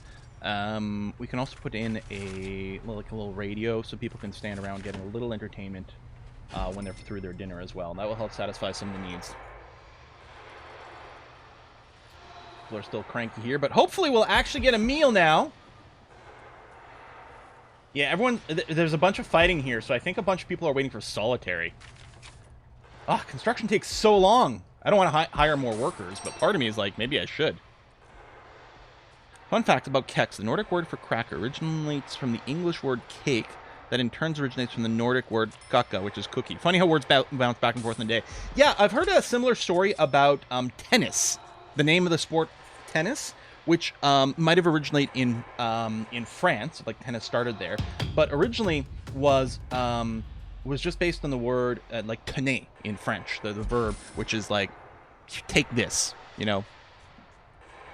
We can also put in a little radio so people can stand around getting a little entertainment when they're through their dinner as well. And that will help satisfy some of the needs. People are still cranky here, but hopefully we'll actually get a meal now. Yeah, everyone, there's a bunch of fighting here, so I think a bunch of people are waiting for solitary. Ah, construction takes so long. I don't want to hire more workers, but part of me is like, maybe I should. Fun fact about Kex. The Nordic word for cracker originates from the English word cake, that in turn originates from the Nordic word kaka, which is cookie. Funny how words bounce back and forth in a day. Yeah, I've heard a similar story about tennis. The name of the sport, tennis, which might have originated in France, like tennis started there, but originally was just based on the word like tenir in French, the verb, which is like take this, you know,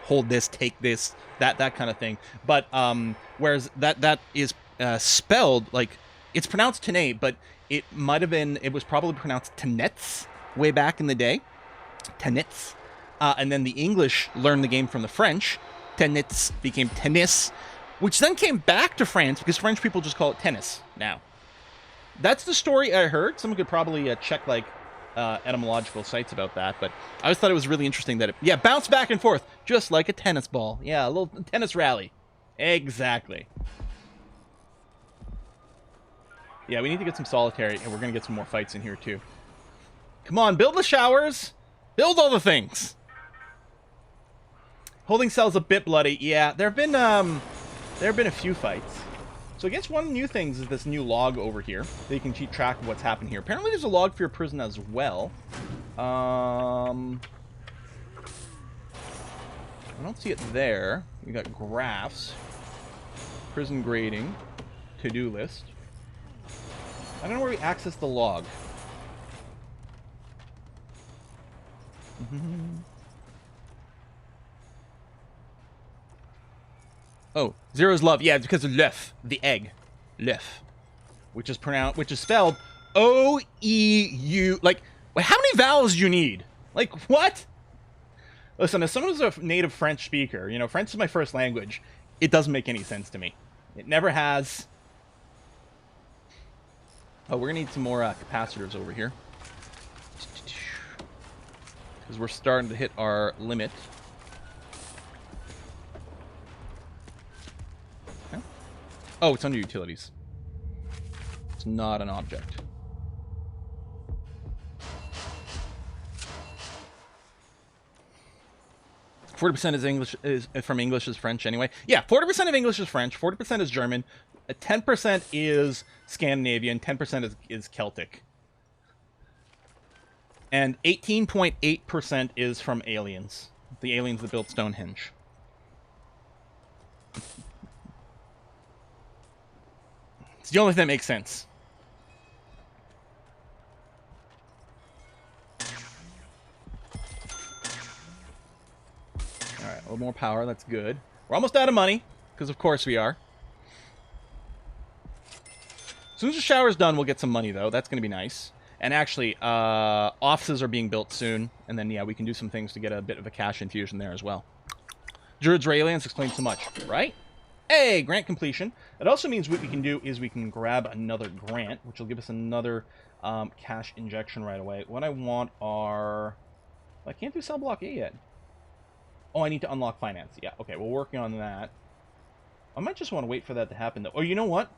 hold this, take this, that kind of thing. But whereas that is spelled like it's pronounced tenir, but it was probably pronounced tenets way back in the day, tenets. And then the English learned the game from the French. Tennis became tennis, which then came back to France because French people just call it tennis now. That's the story I heard. Someone could probably check like etymological sites about that, but I always thought it was really interesting that it bounced back and forth just like a tennis ball. Yeah, a little tennis rally. Exactly. Yeah, we need to get some solitary, and we're gonna get some more fights in here too. Come on, build the showers, build all the things. Holding cell's a bit bloody. Yeah, there have been a few fights. So I guess one of the new things is this new log over here that you can keep track of what's happened here. Apparently there's a log for your prison as well. I don't see it there. We got graphs, prison grading, to-do list. I don't know where we access the log. Oh, zero's love. Yeah, because of lef, the egg. Lef. Which is spelled O-E-U. Like, how many vowels do you need? Like, what? Listen, as someone who's a native French speaker, you know, French is my first language. It doesn't make any sense to me. It never has. Oh, we're gonna need some more capacitors over here. Because we're starting to hit our limit. Okay. Oh, it's under utilities. It's not an object. %40% is English, is from English is French anyway. Yeah, 40% of English is French, 40% is German, 10% is Scandinavian, 10% is Celtic. And 18.8% is from aliens. The aliens that built Stonehenge. It's the only thing that makes sense. Alright, a little more power, that's good. We're almost out of money, because of course we are. As soon as the shower's done, we'll get some money, though. That's going to be nice. And actually, offices are being built soon. And then, yeah, we can do some things to get a bit of a cash infusion there as well. Druids or aliens explains so much, right? Hey, grant completion. It also means what we can do is we can grab another grant, which will give us another cash injection right away. What I want are... I can't do cell block A yet. Oh, I need to unlock finance. Yeah, okay, we're working on that. I might just want to wait for that to happen, though. Oh, you know what?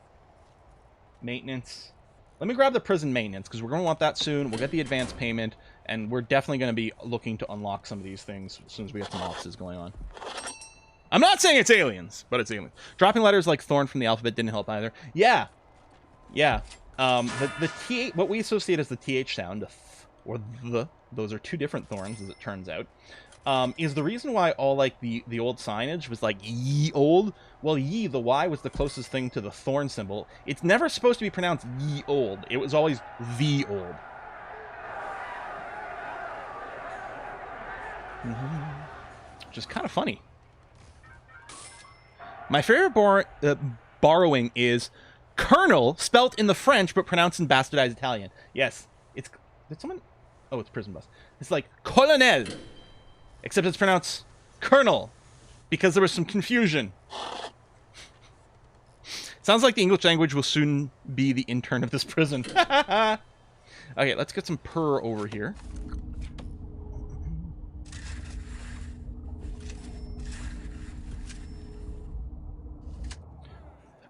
Maintenance. Let me grab the prison maintenance, because we're going to want that soon. We'll get the advance payment, and we're definitely going to be looking to unlock some of these things as soon as we get some offices going on. I'm not saying it's aliens, but it's aliens. Dropping letters like Thorn from the alphabet didn't help either. Yeah. Yeah. The T, what we associate as the TH sound, the th, or the, those are two different thorns, as it turns out, is the reason why all, like, the old signage was, like, ye old. Well, ye, the Y, was the closest thing to the thorn symbol. It's never supposed to be pronounced ye old. It was always the old. Which is kind of funny. My favorite borrowing is Colonel, spelt in the French, but pronounced in bastardized Italian. Yes. It's... Did someone... Oh, it's prison bus. It's like Colonel. Except it's pronounced Colonel. Because there was some confusion. Sounds like the English language will soon be the intern of this prison. Okay, let's get some purr over here.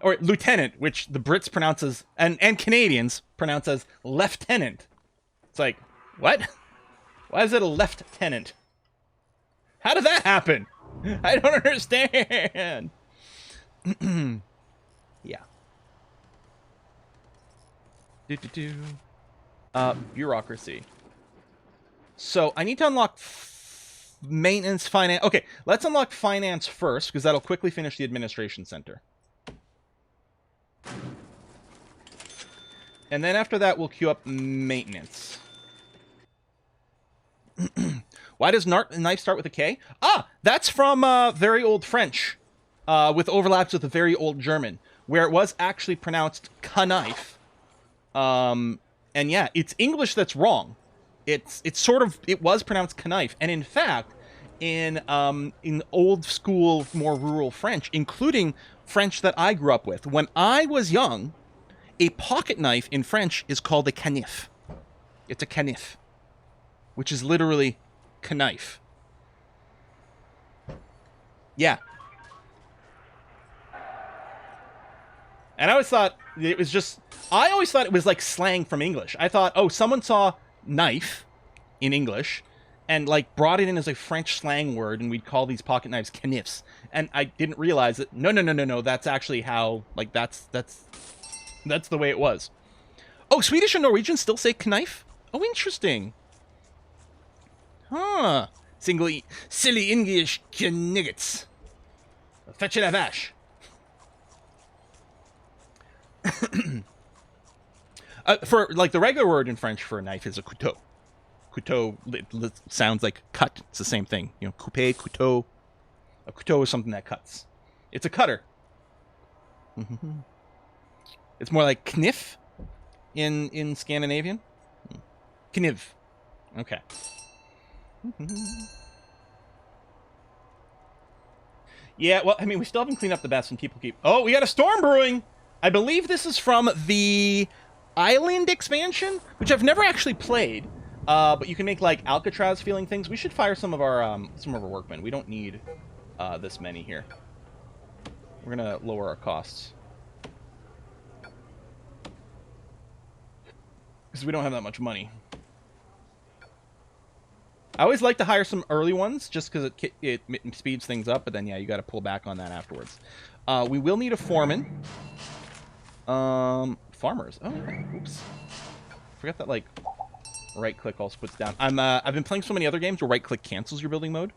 Or lieutenant, which the Brits pronounce as, and Canadians pronounce as lieutenant. It's like, what? Why is it a lieutenant? How did that happen? I don't understand. Yeah. Bureaucracy. So I need to unlock maintenance, finance. Okay, let's unlock finance first, because that'll quickly finish the administration center. And then after that, we'll queue up maintenance. Why does knife start with a K? Ah, that's from very old French, with overlaps with the very old German, where it was actually pronounced knife. And yeah, it's English that's wrong. It was pronounced knife, and in fact, in old school, more rural French, including French that I grew up with, when I was young, a pocket knife in French is called a canif. It's a canif. which is literally knife. Yeah. And I always thought it was like slang from English. I thought, oh, someone saw knife in English and like brought it in as a French slang word, and we'd call these pocket knives kniffs. And I didn't realize that no, that's actually how, like, that's the way it was. Oh, Swedish and Norwegian still say knife? Oh, interesting. Huh. Silly English kniggets. Fetch la vache. For like the regular word in French for a knife is a couteau. Couteau sounds like cut. It's the same thing. You know, coupe, couteau. A couteau is something that cuts. It's a cutter. It's more like kniff in Scandinavian. Kniv. Okay. Yeah, well, I mean, we still haven't cleaned up the best, and people keep... Oh, we got a storm brewing! I believe this is from the Island expansion, which I've never actually played. But you can make, like, Alcatraz-feeling things. We should fire some of our workmen. We don't need this many here. We're gonna lower our costs. Because we don't have that much money. I always like to hire some early ones, just because it speeds things up, but then, yeah, you got to pull back on that afterwards. We will need a foreman. Farmers. Oh, okay. Oops. Forgot that, like, right-click also puts down. I've been playing so many other games where right-click cancels your building mode.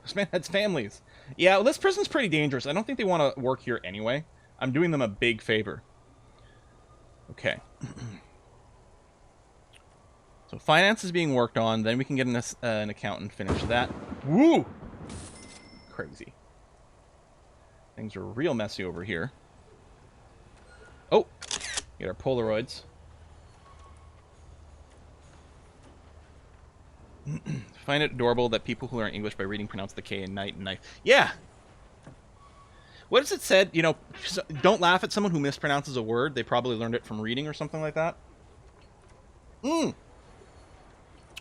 This man has families. Yeah, well, this prison's pretty dangerous. I don't think they want to work here anyway. I'm doing them a big favor. Okay. So finance is being worked on. Then we can get an accountant, finish that. Woo! Crazy. Things are real messy over here. Oh! Get our Polaroids. Find it adorable that people who learn English by reading pronounce the K in night and knife. Yeah! What is it said? You know, don't laugh at someone who mispronounces a word. They probably learned it from reading or something like that.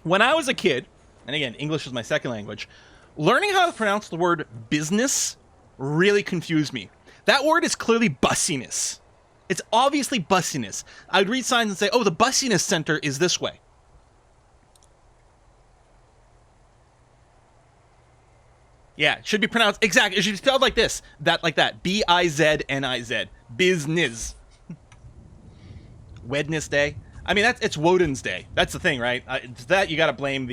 When I was a kid, and again, English is my second language, learning how to pronounce the word business really confused me. That word is clearly bussiness. It's obviously bussiness. I'd read signs and say, oh, the bussiness center is this way. Yeah, it should be pronounced, exactly, it should be spelled like this. Like that. B-I-Z-N-I-Z. Business. Wednesday. I mean, it's Woden's Day. That's the thing, right? That you gotta blame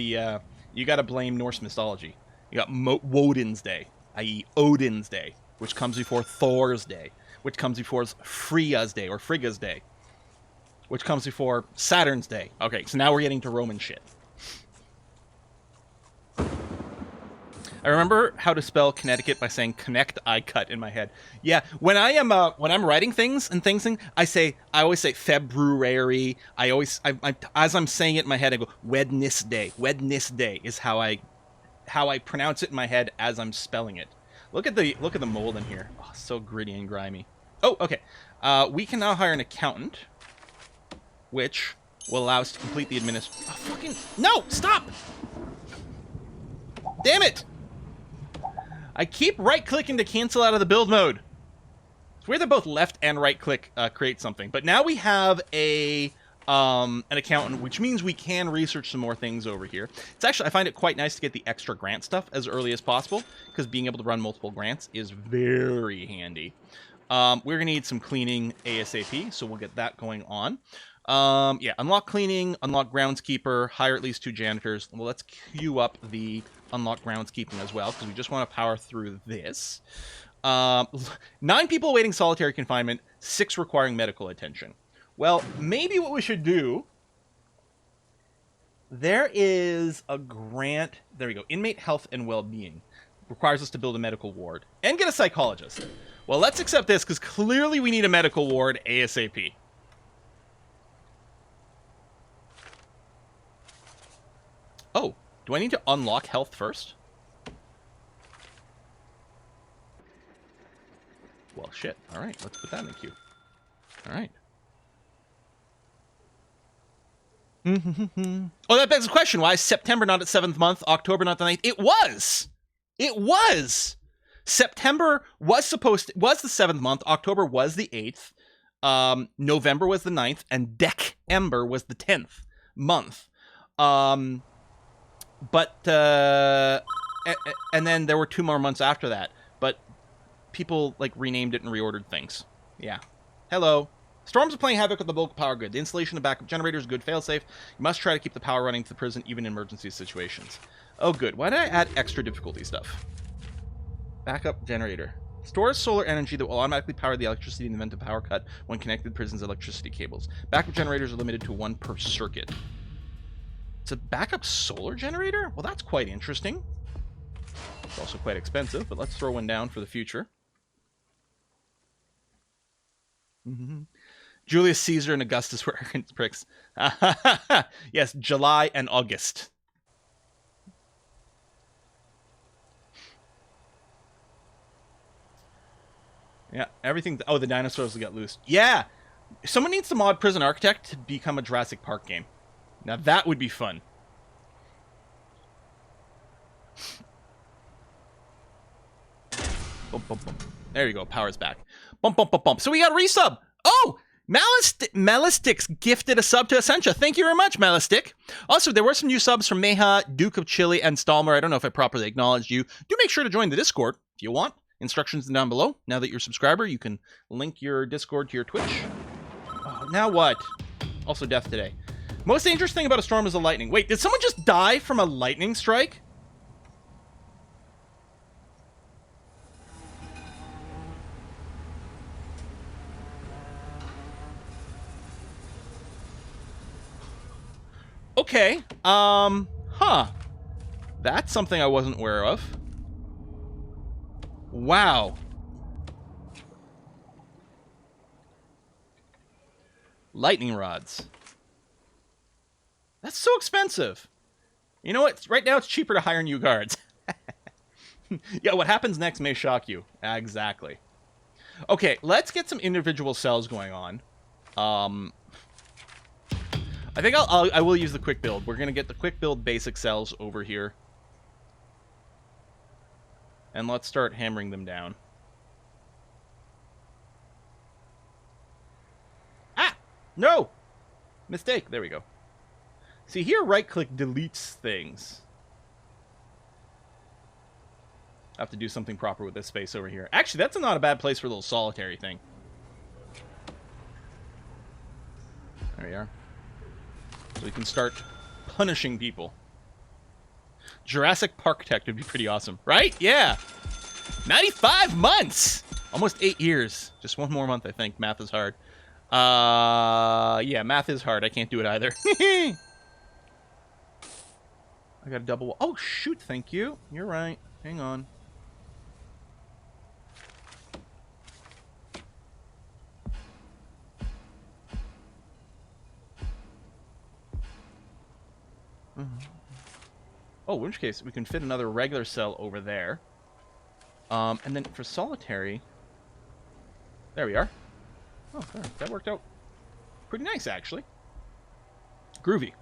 Norse mythology. You got Woden's Day, i.e. Odin's Day, which comes before Thor's Day, which comes before Freya's Day, or Frigga's Day, which comes before Saturn's Day. Okay, so now we're getting to Roman shit. I remember how to spell Connecticut by saying connect I cut in my head. Yeah, when I'm writing things, I always say February. As I'm saying it in my head, I go Wednesday. Wednesday is how I pronounce it in my head as I'm spelling it. Look at the mold in here. Oh, so gritty and grimy. Oh, okay. We can now hire an accountant, which will allow us to complete the Oh, fucking no! Stop! Damn it! I keep right-clicking to cancel out of the build mode. It's weird that both left and right-click create something. But now we have an accountant, which means we can research some more things over here. It's actually, I find it quite nice to get the extra grant stuff as early as possible, because being able to run multiple grants is very handy. We're going to need some cleaning ASAP, so we'll get that going on. Yeah, unlock cleaning, unlock groundskeeper, hire at least 2 janitors. Well, let's queue up the unlock groundskeeping as well, because we just want to power through this. 9 people awaiting solitary confinement, 6 requiring medical attention. Well, maybe what we should do... There is a grant... There we go. Inmate health and well-being. Requires us to build a medical ward. And get a psychologist. Well, let's accept this, because clearly we need a medical ward ASAP. Oh, do I need to unlock health first? Well, shit. All right, let's put that in the queue. All right. Oh, that begs the question. Why is September not at 7th month, October not the 9th? It was. It was. September was the 7th month, October was the 8th, November was the 9th, and December was the 10th month. But and then there were 2 more months after that. But people like renamed it and reordered things. Yeah. Hello. Storms are playing havoc with the local power grid. The installation of backup generators is good failsafe. You must try to keep the power running to the prison even in emergency situations. Oh, good. Why did I add extra difficulty stuff? Backup generator. Stores solar energy that will automatically power the electricity in the event of power cut when connected to the prison's electricity cables. Backup generators are limited to 1 per circuit. It's a backup solar generator? Well, that's quite interesting. It's also quite expensive, but let's throw one down for the future. Julius Caesar and Augustus were arrogant pricks. Yes, July and August. Yeah, everything. Oh, the dinosaurs got loose. Yeah, someone needs to mod Prison Architect to become a Jurassic Park game. Now that would be fun. Bump, bump, bump. There you go. Power's back. Bump, bump, bump, bump. So we got a resub. Oh, Melistix gifted a sub to Essentia. Thank you very much, Melistic. Also, there were some new subs from Meha, Duke of Chile, and Stalmer. I don't know if I properly acknowledged you. Do make sure to join the Discord if you want. Instructions down below. Now that you're a subscriber, you can link your Discord to your Twitch. Oh, now what? Also, death today. Most dangerous thing about a storm is the lightning. Wait, did someone just die from a lightning strike? Okay, huh. That's something I wasn't aware of. Wow. Lightning rods. That's so expensive. You know what? Right now it's cheaper to hire new guards. Yeah, what happens next may shock you. Exactly. Okay, let's get some individual cells going on. I think I will use the quick build. We're going to get the quick build basic cells over here. And let's start hammering them down. Ah! No! Mistake. There we go. See, here right-click deletes things. I have to do something proper with this space over here. Actually, that's not a bad place for a little solitary thing. There we are. So we can start punishing people. Jurassic Park Tech would be pretty awesome, right? Yeah. 95 months! Almost 8 years. Just 1 more month, I think. Math is hard. Yeah, math is hard. I can't do it either. I got a double... Oh, shoot, thank you. You're right. Hang on. Oh, in which case, we can fit another regular cell over there. And then for solitary... There we are. Oh, there, that worked out pretty nice, actually. Groovy.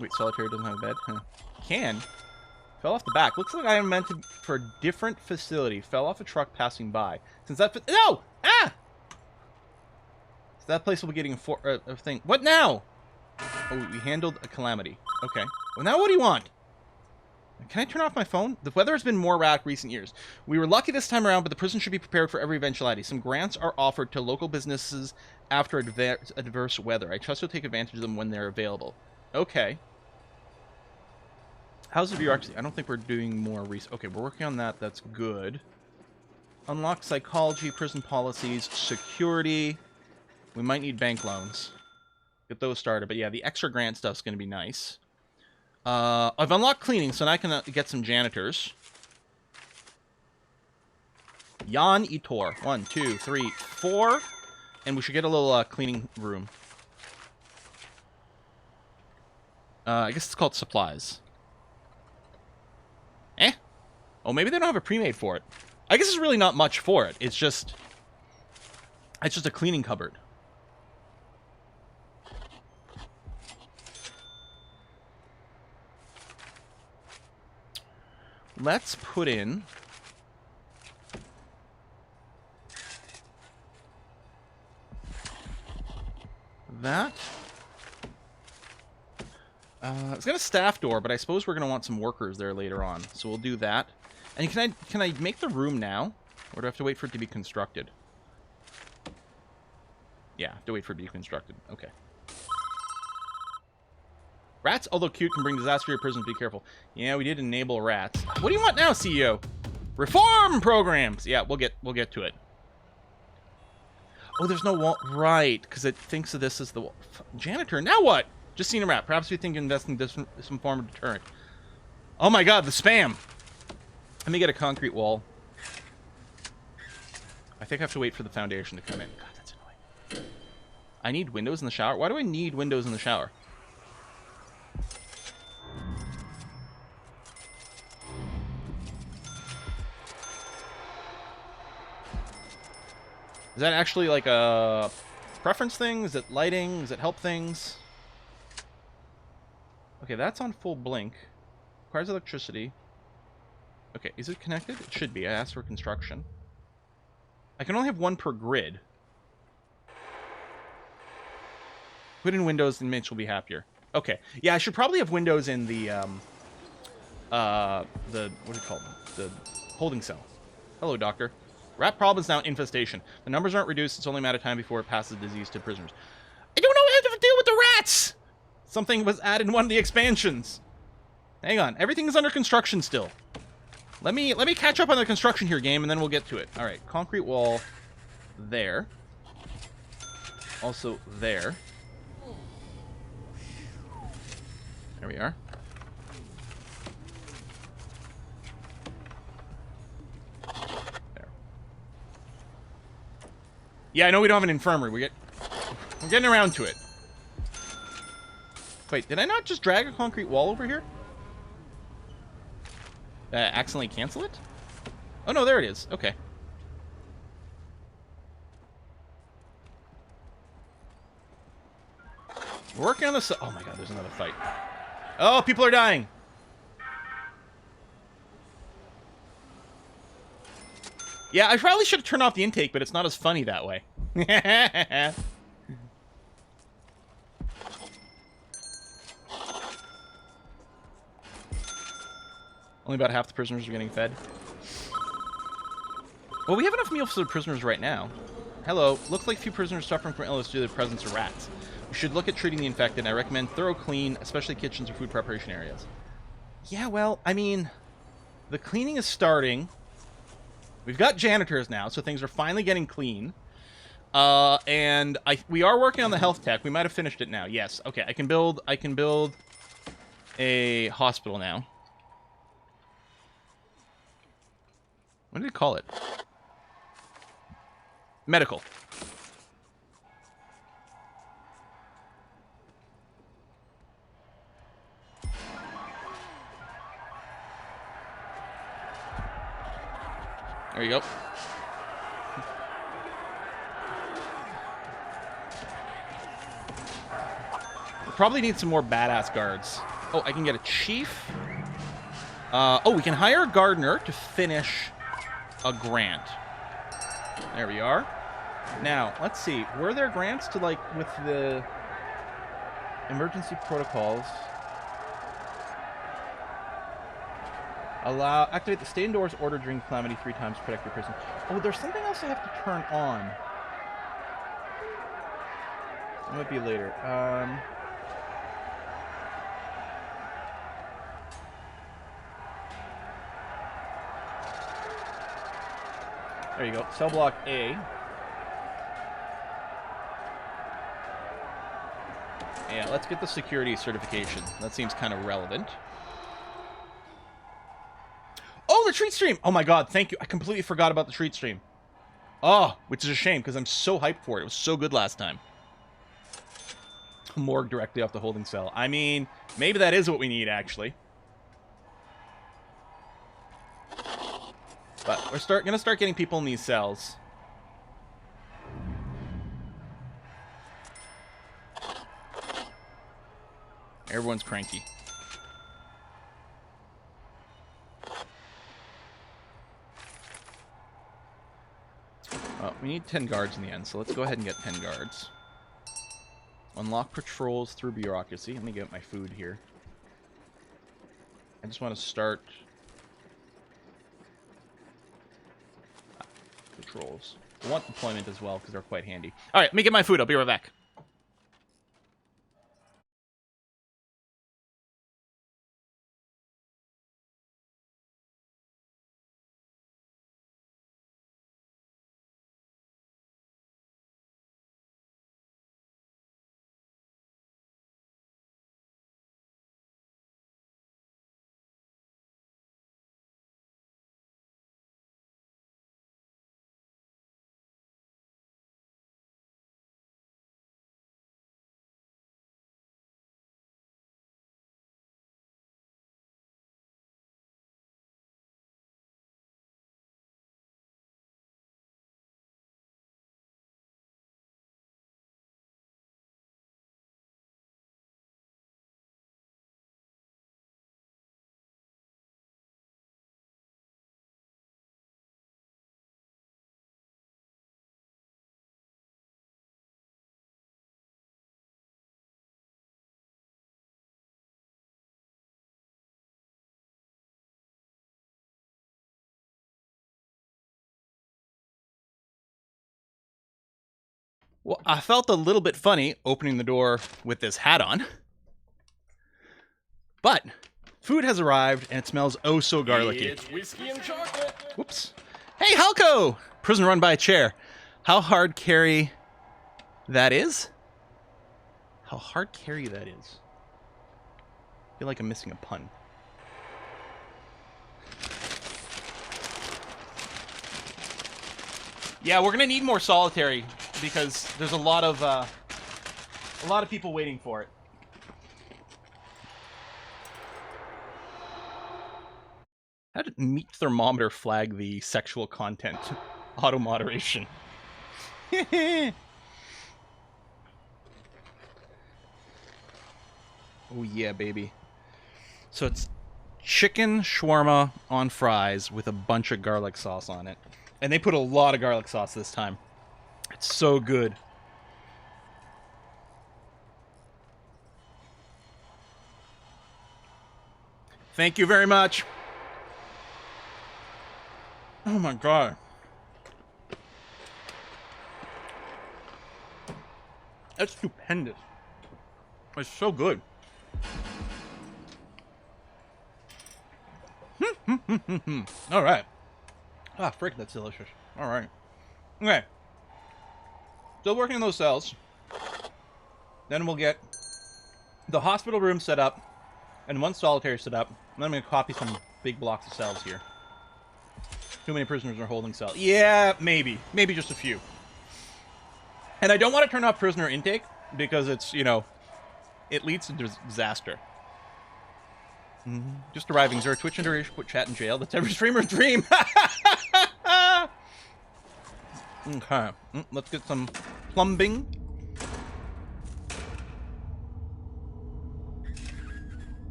Wait, solitary doesn't have a bed? Huh. Can. Fell off the back. Looks like I am meant to for a different facility. Fell off a truck passing by. Since that... No! Ah! That place will be getting a thing. What now? Oh, we handled a calamity. Okay. Well, now what do you want? Can I turn off my phone? The weather has been more erratic recent years. We were lucky this time around, but the prison should be prepared for every eventuality. Some grants are offered to local businesses after adverse weather. I trust you'll take advantage of them when they're available. Okay. How's the bureaucracy? I don't think we're doing more research. Okay, we're working on that. That's good. Unlock psychology, prison policies, security... We might need bank loans. Get those started. But yeah, the extra grant stuff's going to be nice. I've unlocked cleaning, so now I can get some janitors. Jan Itor. 1, 2, 3, 4. And we should get a little cleaning room. I guess it's called supplies. Eh? Oh, maybe they don't have a pre-made for it. I guess there's really not much for it. It's just... It's just a cleaning cupboard. Let's put in that. It's got a staff door, but I suppose we're gonna want some workers there later on, so we'll do that. And can I make the room now, or do I have to wait for it to be constructed? Yeah, have to wait for it to be constructed. Okay. Rats, although cute, can bring disaster to your prisons. Be careful. Yeah, we did enable rats. What do you want now, CEO? Reform programs. Yeah, we'll get to it. Oh, there's no wall. Right, because it thinks of this as the janitor. Now what? Just seen a rat. Perhaps we think investing in some form of deterrent. Oh my god, the spam. Let me get a concrete wall. I think I have to wait for the foundation to come in. God, that's annoying. I need windows in the shower. Why do I need windows in the shower? Is that actually like a preference thing? Is it lighting? Does it help things? Okay, that's on full blink. Requires electricity. Okay, is it connected? It should be. I asked for construction. I can only have one per grid. Put in windows and Mitch will be happier. Okay. Yeah, I should probably have windows in the what do you call them? The holding cell. Hello, doctor. Rat problem is now infestation. The numbers aren't reduced. It's only a matter of time before it passes disease to prisoners. I don't know how to deal with the rats! Something was added in one of the expansions. Hang on. Everything is under construction still. Let me catch up on the construction here, game, and then we'll get to it. All right. Concrete wall there. Also there. There we are. Yeah, I know we don't have an infirmary. We're getting around to it. Wait, did I not just drag a concrete wall over here? Accidentally cancel it? Oh, no, there it is. Okay. We're working on this. Oh, my God, there's another fight. Oh, people are dying. Yeah, I probably should have turned off the intake, but it's not as funny that way. Only about half the prisoners are getting fed. Well, we have enough meals for the prisoners right now. Hello. Looks like few prisoners suffering from illness due to the presence of rats. We should look at treating the infected, and I recommend thorough clean, especially kitchens or food preparation areas. Yeah, well, I mean, the cleaning is starting. We've got janitors now, so things are finally getting clean. And we are working on the health tech. We might have finished it now. Yes. Okay, I can build a hospital now. What did we call it? Medical. There you go. We probably need some more badass guards. Oh, I can get a chief. Oh, we can hire a gardener to finish a grant. There we are. Now, let's see. Were there grants to, like, with the emergency protocols? Activate the stay indoors order during calamity 3 times, protect your person. Oh, there's something else I have to turn on. It might be later. There you go. Cell block A. Yeah, let's get the security certification. That seems kind of relevant. Oh, the treat stream! Oh my god, thank you. I completely forgot about the treat stream. Oh, which is a shame, because I'm so hyped for it. It was so good last time. Morgue directly off the holding cell. I mean, maybe that is what we need, actually. But we're gonna start getting people in these cells. Everyone's cranky. Oh, we need 10 guards in the end, so let's go ahead and get 10 guards. Unlock patrols through bureaucracy. Let me get my food here. I just want to start patrols. I want deployment as well because they're quite handy. All right, let me get my food. I'll be right back. Well, I felt a little bit funny opening the door with this hat on. But food has arrived, and it smells oh so garlicky. It's whiskey and chocolate. Whoops. Hey, Halko! Prison run by a chair. How hard carry that is? How hard carry that is? I feel like I'm missing a pun. Yeah, we're gonna need more solitary because there's a lot of people waiting for it. How did meat thermometer flag the sexual content? Auto moderation. Oh yeah, baby. So it's chicken shawarma on fries with a bunch of garlic sauce on it. And they put a lot of garlic sauce this time. It's so good. Thank you very much. Oh my god. That's stupendous. It's so good. All right. Ah, frick, that's delicious. All right. Okay. Still working on those cells. Then we'll get the hospital room set up and one solitary set up. And then I'm going to copy some big blocks of cells here. Too many prisoners are holding cells. Yeah, maybe. Maybe just a few. And I don't want to turn off prisoner intake because it's, you know, it leads to disaster. Just arriving. Is there a Twitch iteration? Put chat in jail. That's every streamer's dream. Okay. Let's get some plumbing.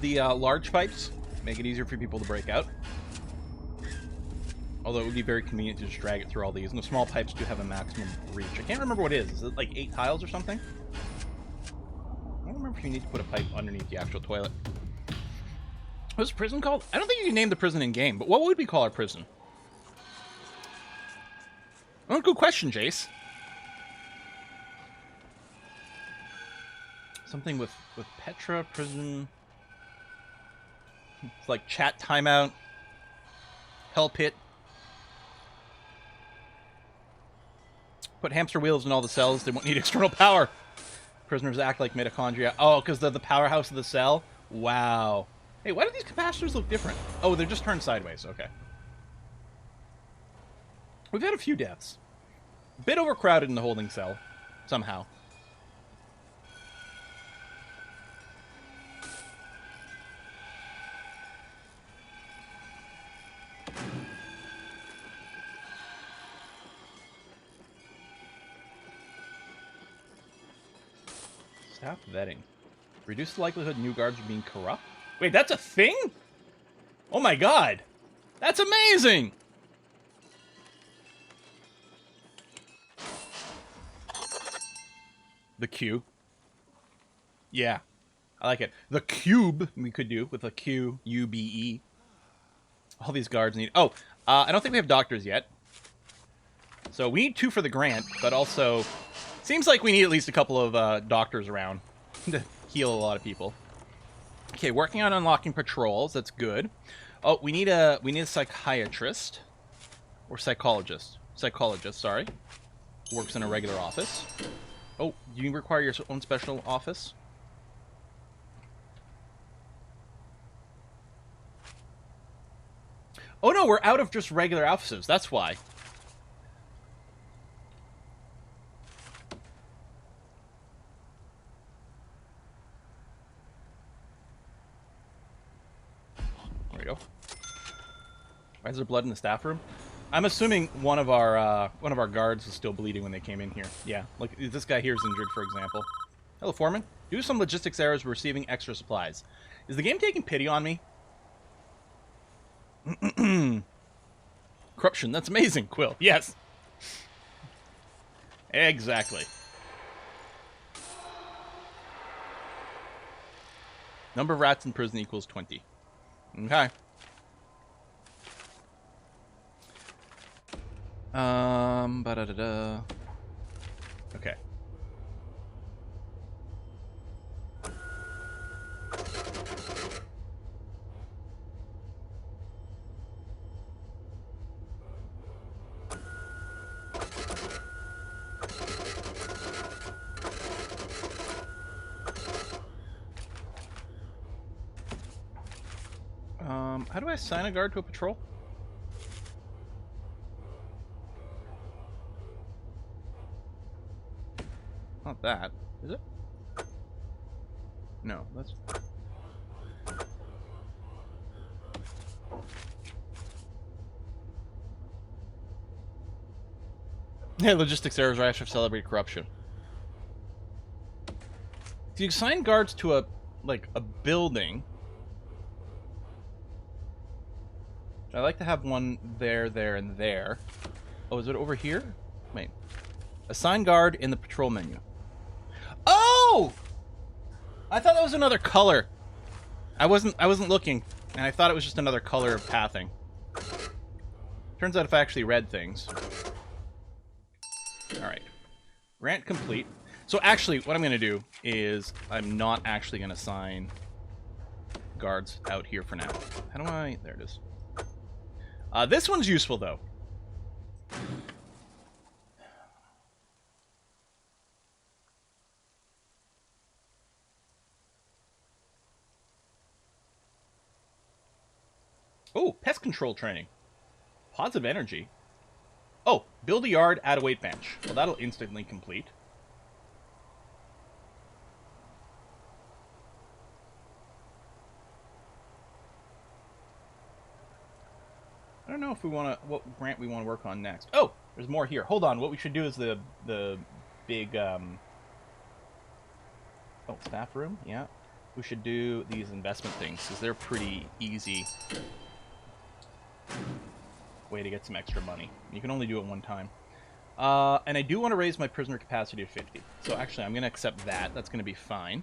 The large pipes make it easier for people to break out. Although it would be very convenient to just drag it through all these. And the small pipes do have a maximum reach. I can't remember what it is. Is it like 8 tiles or something? I don't remember if you need to put a pipe underneath the actual toilet. What's the prison called? I don't think you can name the prison in game, but what would we call our prison? Oh, good question, Jace. Something with Petra, prison. It's like chat timeout. Hell pit. Put hamster wheels in all the cells. They won't need external power. Prisoners act like mitochondria. Oh, because they're the powerhouse of the cell? Wow. Hey, why do these capacitors look different? Oh, they're just turned sideways. Okay. We've had a few deaths. A bit overcrowded in the holding cell. Somehow. Staff vetting. Reduce the likelihood new guards are being corrupt? Wait, that's a thing? Oh my god! That's amazing! The Q. Yeah. I like it. The cube we could do with a Q-U-B-E. All these guards need... Oh, I don't think we have doctors yet. So we need 2 for the grant, but also... Seems like we need at least a couple of doctors around to heal a lot of people. Okay, working on unlocking patrols. That's good. Oh, we need a psychiatrist. Or psychologist. Psychologist, sorry. Works in a regular office. Oh, do you require your own special office? Oh no, we're out of just regular offices. That's why. There we go. Why is there blood in the staff room? I'm assuming one of our guards was still bleeding when they came in here. Yeah, like this guy here is injured, for example. Hello, Foreman. Due to some logistics errors, we're receiving extra supplies. Is the game taking pity on me? Corruption, that's amazing, Quill. Yes. Exactly. Number of rats in prison equals 20. Okay. Ba-da-da-da. Okay. How do I assign a guard to a patrol? Not that, is it? No, that's... Yeah, logistics errors rash have celebrated corruption. If you assign guards to a building... I like to have one there, there, and there. Oh, is it over here? Wait. Assign guard in the patrol menu. Oh! I thought that was another color. I wasn't looking, and I thought it was just another color of pathing. Turns out if I actually read things. Alright. Grant complete. So actually, what I'm going to do is I'm not actually going to assign guards out here for now. How do I... There it is. This one's useful, though. Oh, pest control training. Positive energy. Oh, build a yard, add a weight bench. Well, that'll instantly complete. I don't know if we want to, what grant we want to work on next. Oh, there's more here. Hold on. What we should do is the big, oh, staff room. Yeah. We should do these investment things because they're pretty easy way to get some extra money. You can only do it one time. And I do want to raise my prisoner capacity to 50. So actually, I'm going to accept that. That's going to be fine.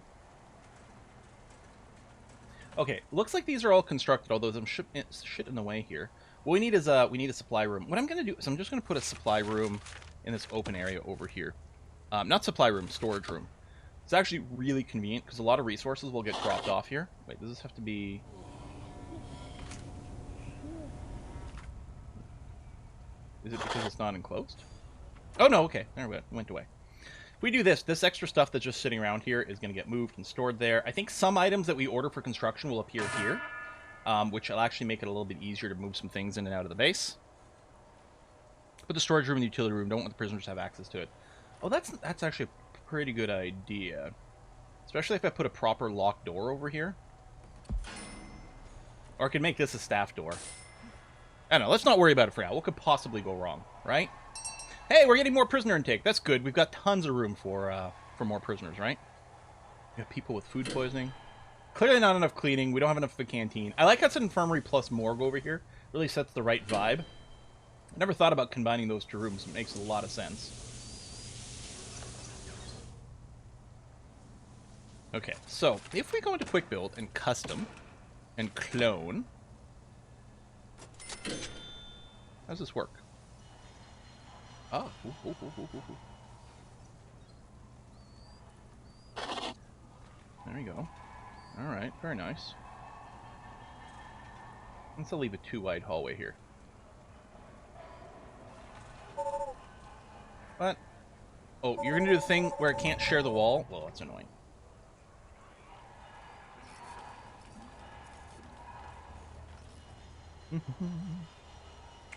Okay, looks like these are all constructed, although there's some shit in the way here. What we need is we need a supply room. What I'm going to do is I'm just going to put a supply room in this open area over here. Not supply room, storage room. It's actually really convenient because a lot of resources will get dropped off here. Wait, does this have to be... Is it because it's not enclosed? Oh, no, okay. There we go. It went away. If we do this, this extra stuff that's just sitting around here is going to get moved and stored there. I think some items that we order for construction will appear here, which will actually make it a little bit easier to move some things in and out of the base. But the storage room and the utility room, don't want the prisoners to have access to it. Oh, that's actually a pretty good idea. Especially if I put a proper locked door over here. Or I could make this a staff door. I don't know, let's not worry about it for now. What could possibly go wrong, right? Hey, we're getting more prisoner intake. That's good. We've got tons of room for more prisoners, right? We have people with food poisoning. Clearly not enough cleaning. We don't have enough of a canteen. I like how it's an infirmary plus morgue over here. Really sets the right vibe. I never thought about combining those two rooms. It makes a lot of sense. Okay, so if we go into quick build and custom and clone, how does this work? Oh, there we go. All right, very nice. Let's leave a 2-wide hallway here. What? Oh, you're gonna do the thing where I can't share the wall? Well, that's annoying.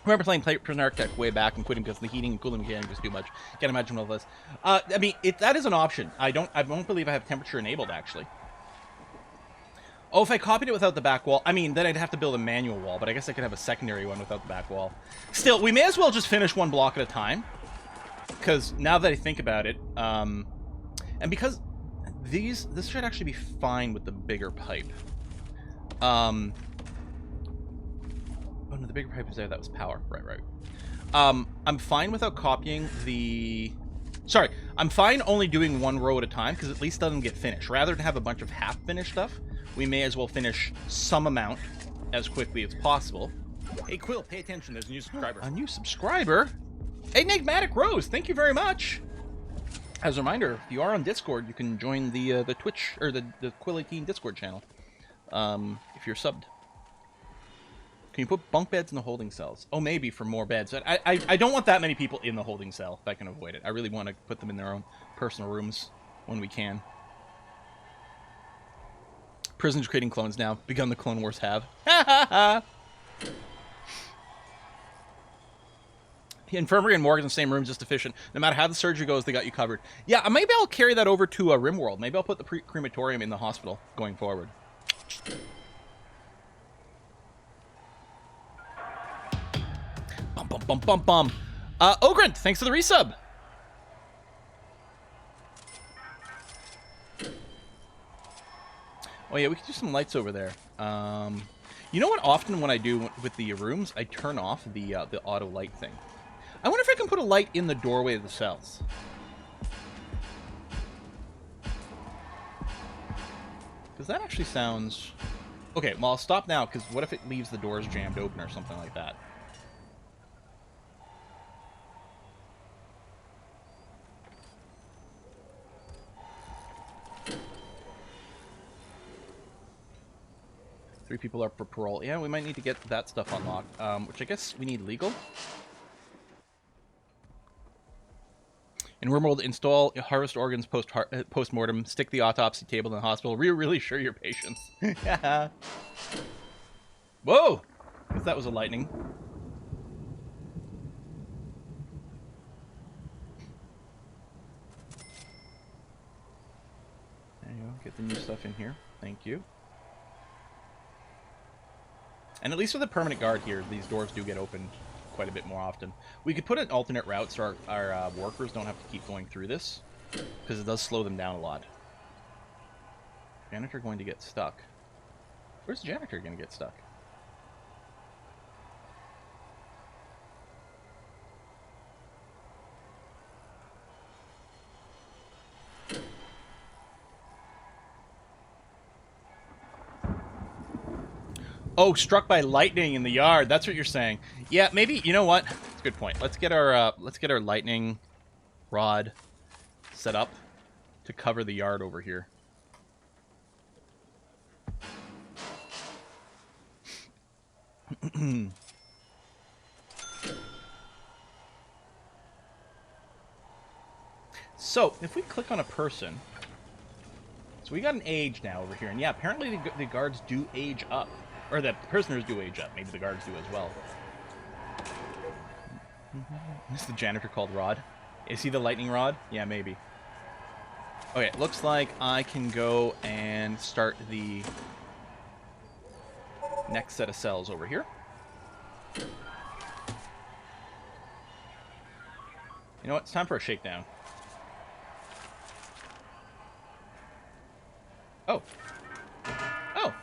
Remember playing Prison Architect way back and quitting because the heating and cooling mechanic was too much. Can't imagine all this. I mean, that is an option. I don't believe I have temperature enabled, actually. Oh, if I copied it without the back wall, I mean, then I'd have to build a manual wall, but I guess I could have a secondary one without the back wall. Still, we may as well just finish one block at a time. Because now that I think about it, and because this should actually be fine with the bigger pipe. Oh no, the bigger pipe is there. That was power. Right. I'm fine without copying the... Sorry, I'm fine only doing one row at a time, because at least it doesn't get finished. Rather than have a bunch of half-finished stuff, we may as well finish some amount as quickly as possible. Hey, Quill, pay attention. There's a new subscriber. A new subscriber? Enigmatic Rose, thank you very much. As a reminder, if you are on Discord, you can join the Twitch, or the Quill18 Discord channel, if you're subbed. Can you put bunk beds in the holding cells? Oh, maybe for more beds. I don't want that many people in the holding cell, if I can avoid it. I really want to put them in their own personal rooms when we can. Prison's creating clones now. Begun the Clone Wars have. Ha ha ha! The infirmary and morgue in the same room is just efficient. No matter how the surgery goes, they got you covered. Yeah, maybe I'll carry that over to RimWorld. Maybe I'll put the crematorium in the hospital going forward. Bum, bum, bum, bum, bum. Ogrant, thanks for the resub. Oh yeah, we could do some lights over there. You know what? Often when I do with the rooms, I turn off the auto light thing. I wonder if I can put a light in the doorway of the cells. Because that actually sounds... Okay, well, I'll stop now, because what if it leaves the doors jammed open or something like that? Three people are for parole. Yeah, we might need to get that stuff unlocked, which I guess we need legal. In RimWorld, install harvest organs post-mortem, stick the autopsy table in the hospital. We're really sure your patients. Yeah. Whoa! I guess that was a lightning. There you go. Get the new stuff in here. Thank you. And at least with a permanent guard here, these doors do get opened quite a bit more often. We could put an alternate route so our workers don't have to keep going through this, because it does slow them down a lot. Janitor going to get stuck. Where's the janitor going to get stuck? Oh, struck by lightning in the yard. That's what you're saying. Yeah, maybe. You know what? That's a good point. Let's get our lightning rod set up to cover the yard over here. So, if we click on a person, so we got an age now over here, and yeah, apparently the guards do age up. Or the prisoners do age up. Maybe the guards do as well. Is the janitor called Rod? Is he the lightning rod? Yeah, maybe. Okay, looks like I can go and start the next set of cells over here. You know what? It's time for a shakedown. Oh. Oh.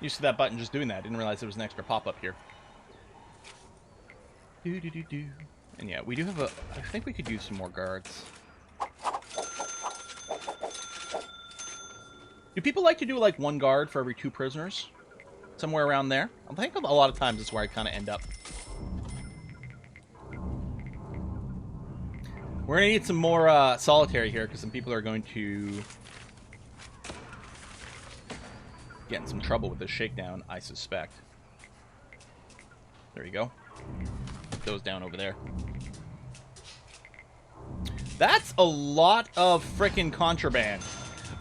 Used to that button just doing that. Didn't realize there was an extra pop-up here. Do. And yeah, we do have a... I think we could use some more guards. Do people like to do, like, one guard for every 2 prisoners? Somewhere around there? I think a lot of times it's where I kind of end up. We're going to need some more solitary here, because some people are going to get in some trouble with this shakedown, I suspect. There you go. Put those down over there. That's a lot of frickin' contraband.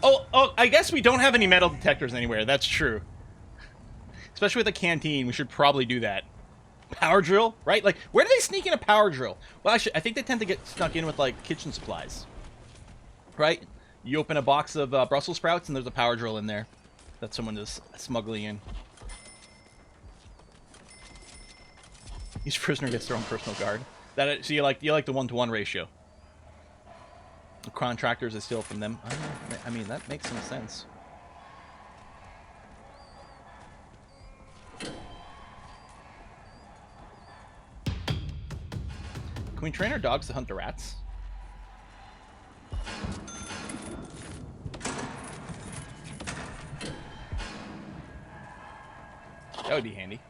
Oh, I guess we don't have any metal detectors anywhere. That's true. Especially with a canteen, we should probably do that. Power drill, right? Like, where do they sneak in a power drill? Well, actually, I think they tend to get snuck in with, like, kitchen supplies. Right? You open a box of Brussels sprouts, and there's a power drill in there that someone is smuggling in. Each prisoner gets their own personal guard. So you like the 1-to-1 ratio. The contractors I steal from them. I mean, that makes some sense. Can we train our dogs to hunt the rats? That would be handy.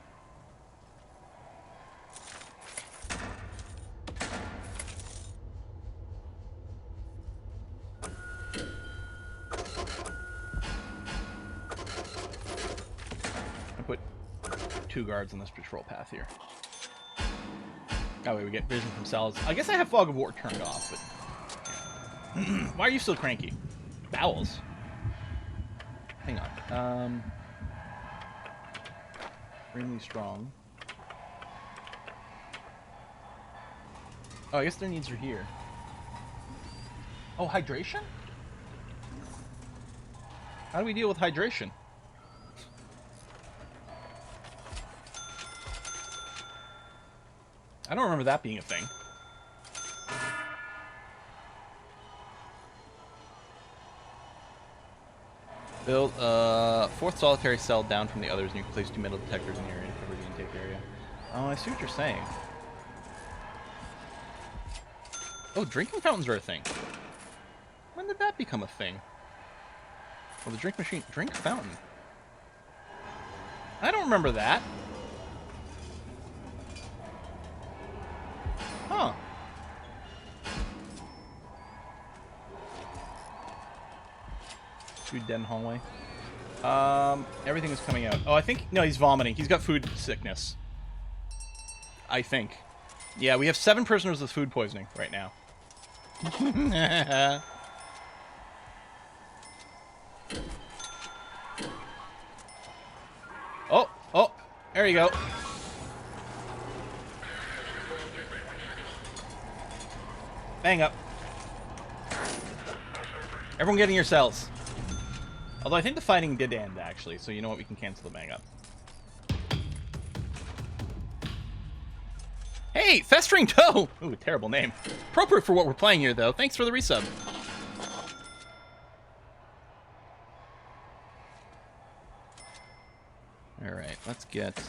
I put 2 guards on this patrol path here. That way we get vision from cells. I guess I have Fog of War turned off, but... Why are you still cranky? Bowels. Hang on. Extremely strong. Oh, I guess their needs are here. Oh, hydration? How do we deal with hydration? I don't remember that being a thing. Build a 4th solitary cell down from the others, and you can place 2 metal detectors in the area to cover the intake area. Oh, I see what you're saying. Oh, drinking fountains are a thing. When did that become a thing? Well, the drink machine... Drink fountain. I don't remember that. Huh. Food den hallway. Everything is coming out. Oh, I think... No, he's vomiting. He's got food sickness. I think. Yeah, we have 7 prisoners with food poisoning right now. Oh, there you go. Bang up. Everyone get in your cells. Although I think the fighting did end, actually, so you know what? We can cancel the bang up. Hey, Festering Toe! Ooh, terrible name. Appropriate for what we're playing here, though. Thanks for the resub. Alright, let's get...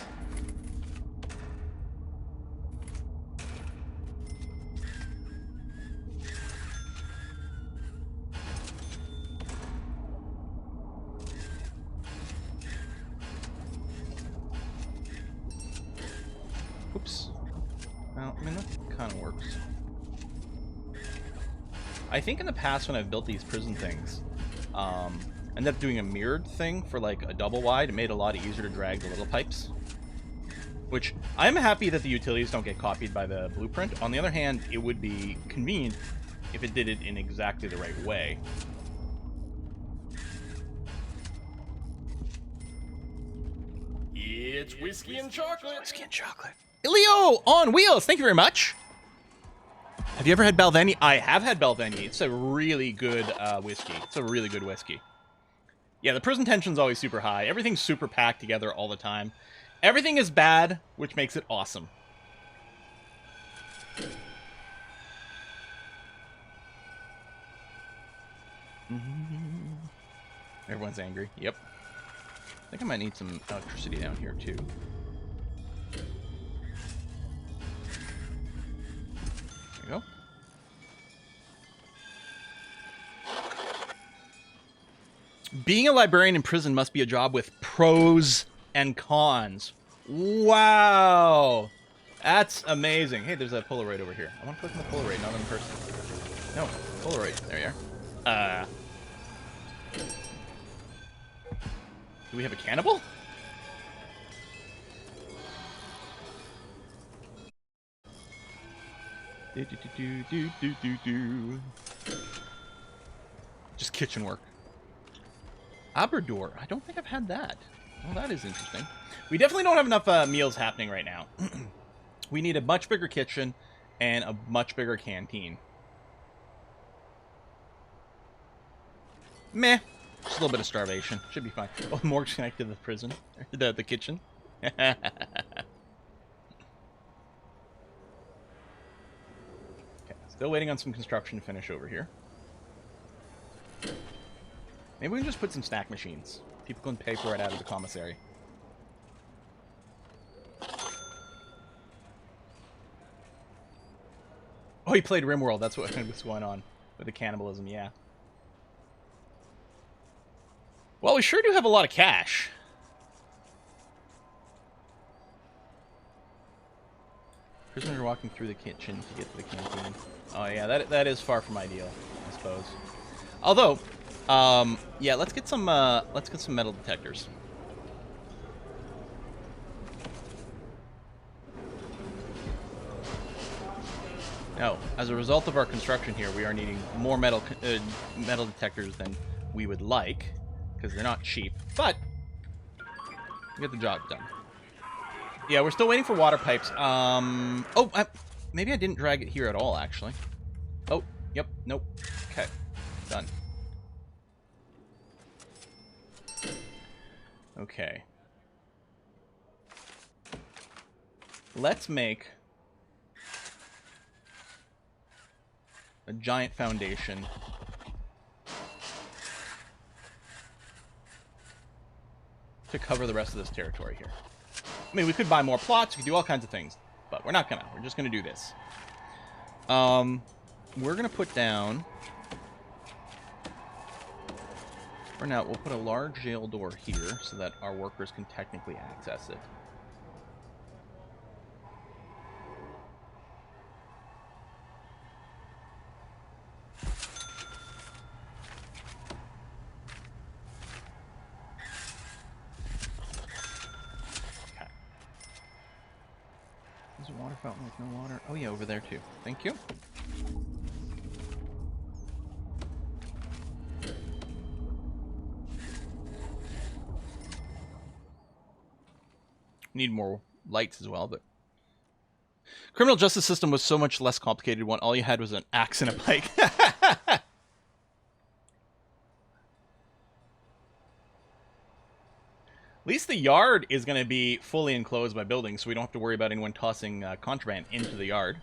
Oops. Well, I mean, that kind of works. I think in the past when I've built these prison things, ended up doing a mirrored thing for like a double wide. It made it a lot easier to drag the little pipes. Which, I'm happy that the utilities don't get copied by the blueprint. On the other hand, it would be convenient if it did it in exactly the right way. It's whiskey and chocolate. Whiskey and chocolate. Ilio on wheels, thank you very much. Have you ever had Balvenie? I have had Balvenie. It's a really good whiskey. It's a really good whiskey. Yeah, the prison tension's always super high. Everything's super packed together all the time. Everything is bad, which makes it awesome. Everyone's angry. Yep. I think I might need some electricity down here, too. There you go. Being a librarian in prison must be a job with pros and cons. Wow! That's amazing. Hey, there's a Polaroid over here. I want to click on the Polaroid, not on the person. No, Polaroid. There you are. Do we have a cannibal? Just kitchen work. Aberdor. I don't think I've had that. Well, that is interesting. We definitely don't have enough meals happening right now. We need a much bigger kitchen and a much bigger canteen. Meh. Just a little bit of starvation. Should be fine. Oh, morgue's connected to the prison. The kitchen. Okay, still waiting on some construction to finish over here. Maybe we can just put some snack machines. People can pay for it out of the commissary. Oh, he played RimWorld. That's what was going on with the cannibalism, yeah. Well, we sure do have a lot of cash. Prisoners are walking through the kitchen to get to the canteen. Oh, yeah, that is far from ideal, I suppose. Although, yeah, let's get some metal detectors. Now, as a result of our construction here, we are needing more metal detectors than we would like, because they're not cheap, but we get the job done. Yeah, we're still waiting for water pipes. Maybe I didn't drag it here at all, actually. Oh, yep, nope. Okay, done. Okay. Let's make a giant foundation to cover the rest of this territory here. I mean, we could buy more plots, we could do all kinds of things, but we're not gonna. We're just gonna do this. We're gonna put down... For now, we'll put a large jail door here so that our workers can technically access it. There's a water fountain with no water. Oh yeah, over there too. Thank you. Need more lights as well, but criminal justice system was so much less complicated when all you had was an axe and a pike. At least the yard is going to be fully enclosed by buildings, so we don't have to worry about anyone tossing contraband into the yard.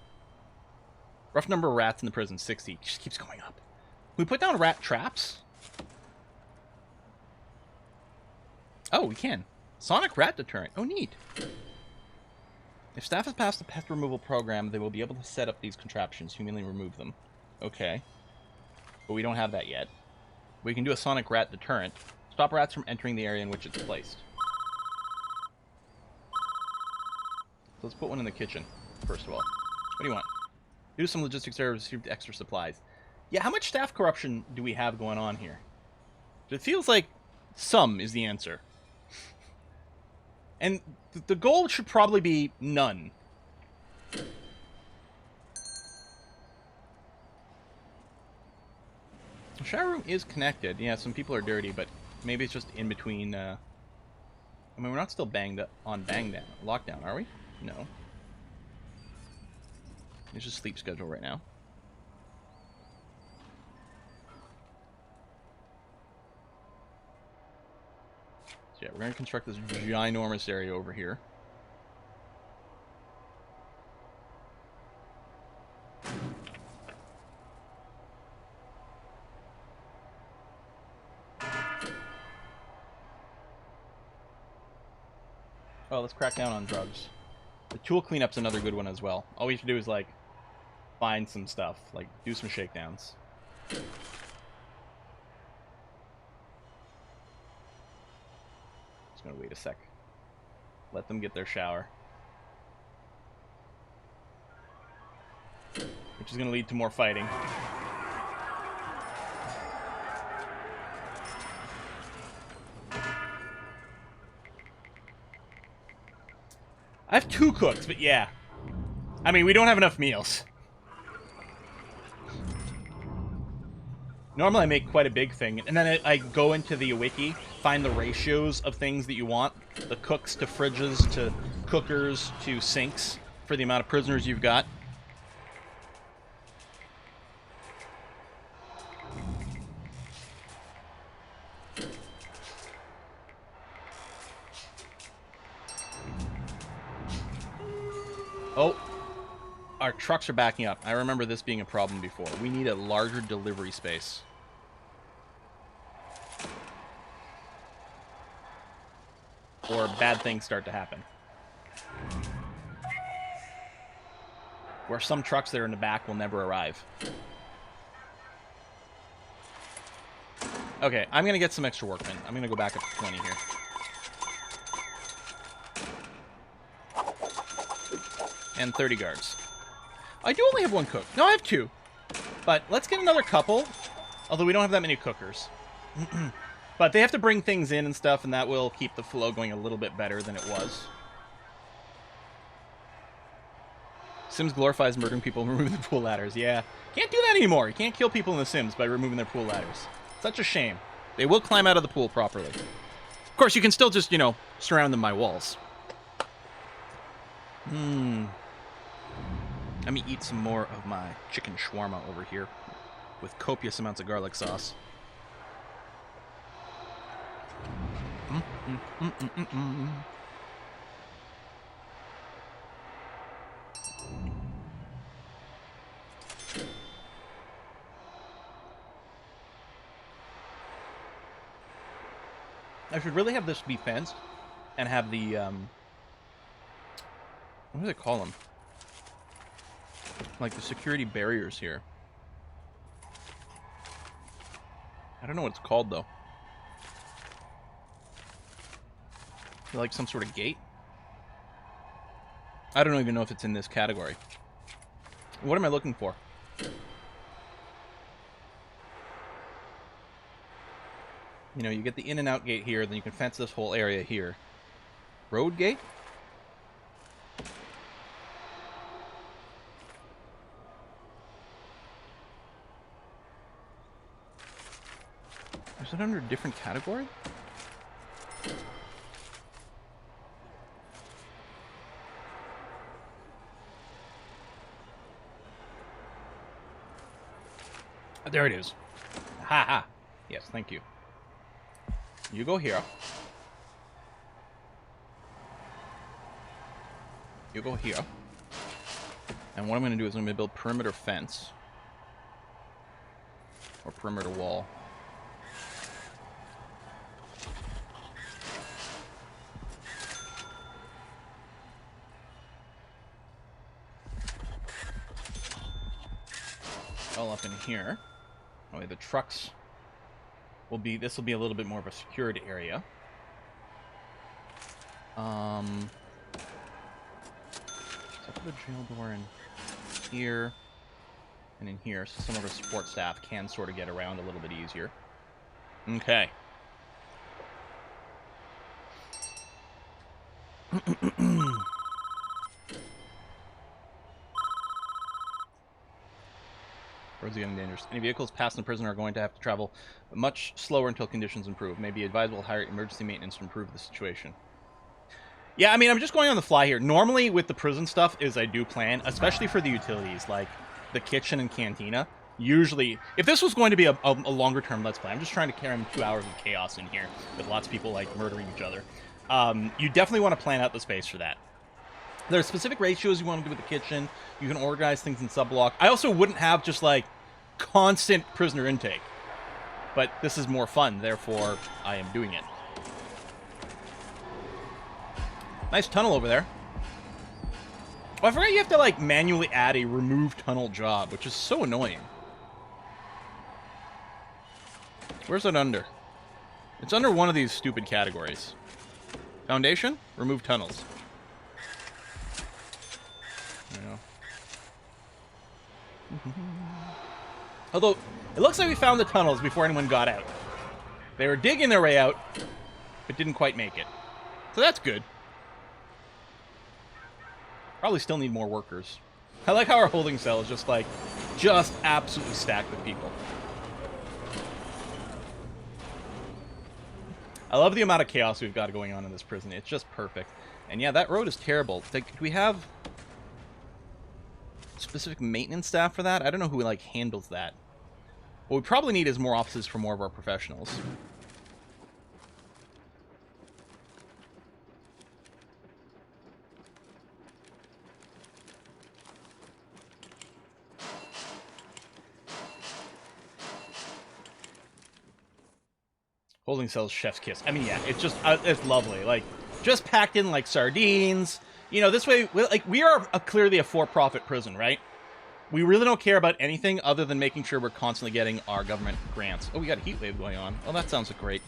Rough number of rats in the prison, 60. Just keeps going up. Can we put down rat traps? Oh, we can. Sonic Rat Deterrent. Oh, neat. If staff has passed the pest removal program, they will be able to set up these contraptions, humanly remove them. Okay. But we don't have that yet. We can do a Sonic Rat Deterrent. Stop rats from entering the area in which it's placed. So let's put one in the kitchen, first of all. What do you want? Do some logistics errors, received extra supplies. Yeah, how much staff corruption do we have going on here? It feels like some is the answer. And the goal should probably be none. The shower room is connected. Yeah, some people are dirty, but maybe it's just in between. I mean, we're not still lockdown, are we? No. It's just sleep schedule right now. So yeah, we're going to construct this ginormous area over here. Oh, let's crack down on drugs. The tool cleanup's another good one as well. All we have to do is, like, find some stuff. Like, do some shakedowns. Just gonna wait a sec. Let them get their shower. Which is gonna lead to more fighting. I have 2 cooks, but yeah. I mean, we don't have enough meals. Normally I make quite a big thing, and then I go into the wiki, find the ratios of things that you want. The cooks to fridges to cookers to sinks for the amount of prisoners you've got. Oh, our trucks are backing up. I remember this being a problem before. We need a larger delivery space. Or bad things start to happen. Where some trucks that are in the back will never arrive. Okay, I'm going to get some extra workmen. I'm going to go back up to 20 here. And 30 guards. I do only have 1 cook. No, I have 2. But let's get another couple. Although we don't have that many cookers. But they have to bring things in and stuff, and that will keep the flow going a little bit better than it was. Sims glorifies murdering people and removing the pool ladders. Yeah. Can't do that anymore. You can't kill people in The Sims by removing their pool ladders. Such a shame. They will climb out of the pool properly. Of course, you can still just, you know, surround them by walls. Let me eat some more of my chicken shawarma over here with copious amounts of garlic sauce. I should really have this be fenced and have the, what do they call them? Like the security barriers here. I don't know what it's called, though. Like some sort of gate? I don't even know if it's in this category. What am I looking for? You know, you get the in and out gate here, then you can fence this whole area here. Road gate? Is it under a different category? There it is. Ha ha. Yes, thank you. You go here. You go here. And what I'm going to do is I'm going to build perimeter fence. Or perimeter wall. All up in here. Oh, the trucks will be, this will be a little bit more of a secured area. So put a jail door in here and in here, so some of our support staff can sort of get around a little bit easier. Okay. Roads are getting dangerous. Any vehicles passing the prison are going to have to travel much slower until conditions improve. May be advisable to hire emergency maintenance to improve the situation. Yeah, I mean, I'm just going on the fly here. Normally, with the prison stuff, is I do plan, especially for the utilities, like the kitchen and cantina. Usually, if this was going to be a longer-term Let's Play, I'm just trying to carry 2 hours of chaos in here with lots of people, like, murdering each other. You definitely want to plan out the space for that. There are specific ratios you want to do with the kitchen. You can organize things in sub-block. I also wouldn't have just, like, constant prisoner intake. But this is more fun, therefore I am doing it. Nice tunnel over there. Oh, I forgot you have to, like, manually add a remove tunnel job, which is so annoying. Where's it under? It's under one of these stupid categories. Foundation? Remove tunnels. Yeah. Although, it looks like we found the tunnels before anyone got out. They were digging their way out, but didn't quite make it. So that's good. Probably still need more workers. I like how our holding cell is just like, just absolutely stacked with people. I love the amount of chaos we've got going on in this prison. It's just perfect. And yeah, that road is terrible. Like, do we have specific maintenance staff for that? I don't know who, like, handles that. What we probably need is more offices for more of our professionals. Holding cell's chef's kiss. I mean, yeah, it's just, it's lovely. Like, just packed in like sardines. You know, this way, like, we are clearly a for-profit prison, right? We really don't care about anything other than making sure we're constantly getting our government grants. Oh, we got a heat wave going on. Oh, that sounds great.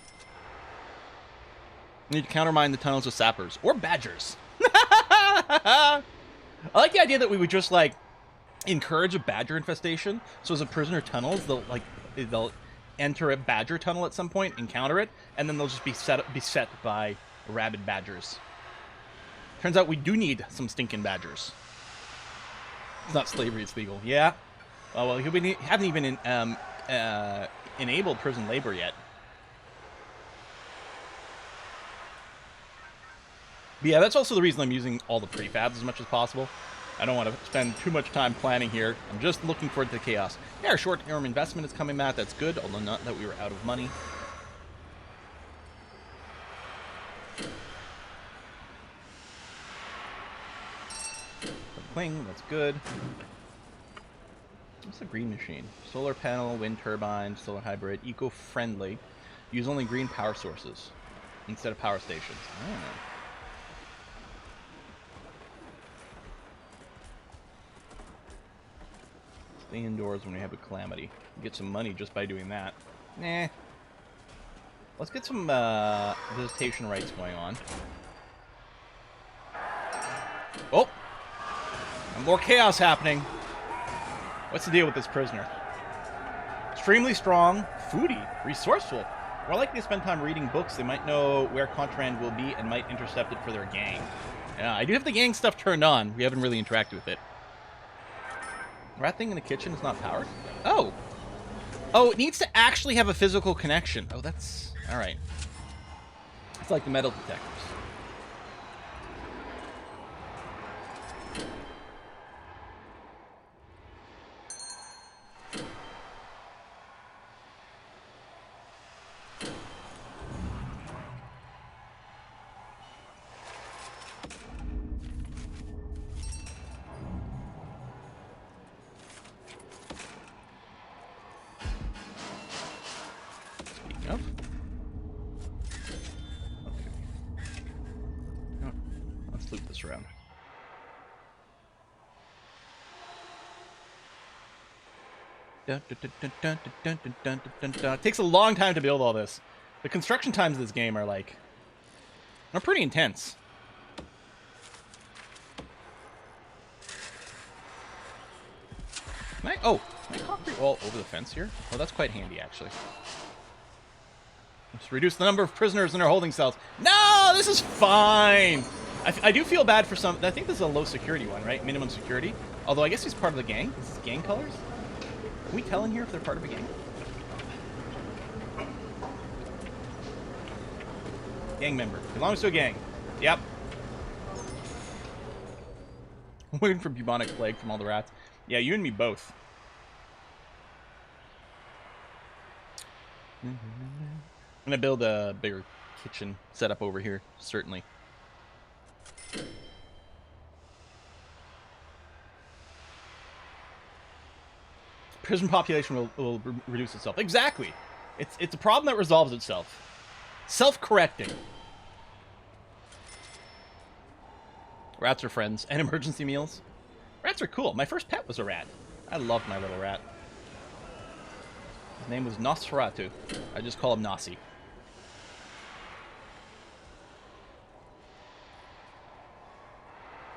We need to countermine the tunnels with sappers. Or badgers. I like the idea that we would just, like, encourage a badger infestation. So as a prisoner tunnels, they'll enter a badger tunnel at some point, encounter it, and then they'll just be beset by rabid badgers. Turns out we do need some stinking badgers. It's not slavery, it's legal. Yeah. Oh, well, we haven't even enabled prison labor yet. But yeah, that's also the reason I'm using all the prefabs as much as possible. I don't want to spend too much time planning here. I'm just looking forward to the chaos. Yeah, our short-term investment is coming back. That's good, although not that we were out of money. Cling, that's good. What's the green machine? Solar panel, wind turbine, solar hybrid, eco-friendly. Use only green power sources instead of power stations. I don't know. Stay indoors when we have a calamity. Get some money just by doing that. Nah. Let's get some visitation rights going on. Oh! More chaos happening. What's the deal with this prisoner? Extremely strong, foodie, resourceful. More likely to spend time reading books. They might know where contraband will be and might intercept it for their gang. Yeah, I do have the gang stuff turned on. We haven't really interacted with it. Rat thing in the kitchen is not powered? Oh! Oh, it needs to actually have a physical connection. Oh, that's... Alright. It's like the metal detectors. Let's loop this around. It takes a long time to build all this. The construction times of this game are like... They're pretty intense. Can I concrete wall over the fence here? Oh, that's quite handy, actually. Let's reduce the number of prisoners in our holding cells. No, this is fine. I do feel bad for some. I think this is a low security one, right? Minimum security. Although I guess he's part of the gang. This is gang colors. Can we tell in here if they're part of a gang? Gang member. Belongs to a gang. Yep. I'm waiting for bubonic plague from all the rats. Yeah, you and me both. I'm gonna build a bigger kitchen setup over here, certainly. Prison population will reduce itself. Exactly. It's a problem that resolves itself. Self-correcting. Rats are friends. And emergency meals. Rats are cool. My first pet was a rat. I loved my little rat. His name was Nosferatu. I just call him Nasi.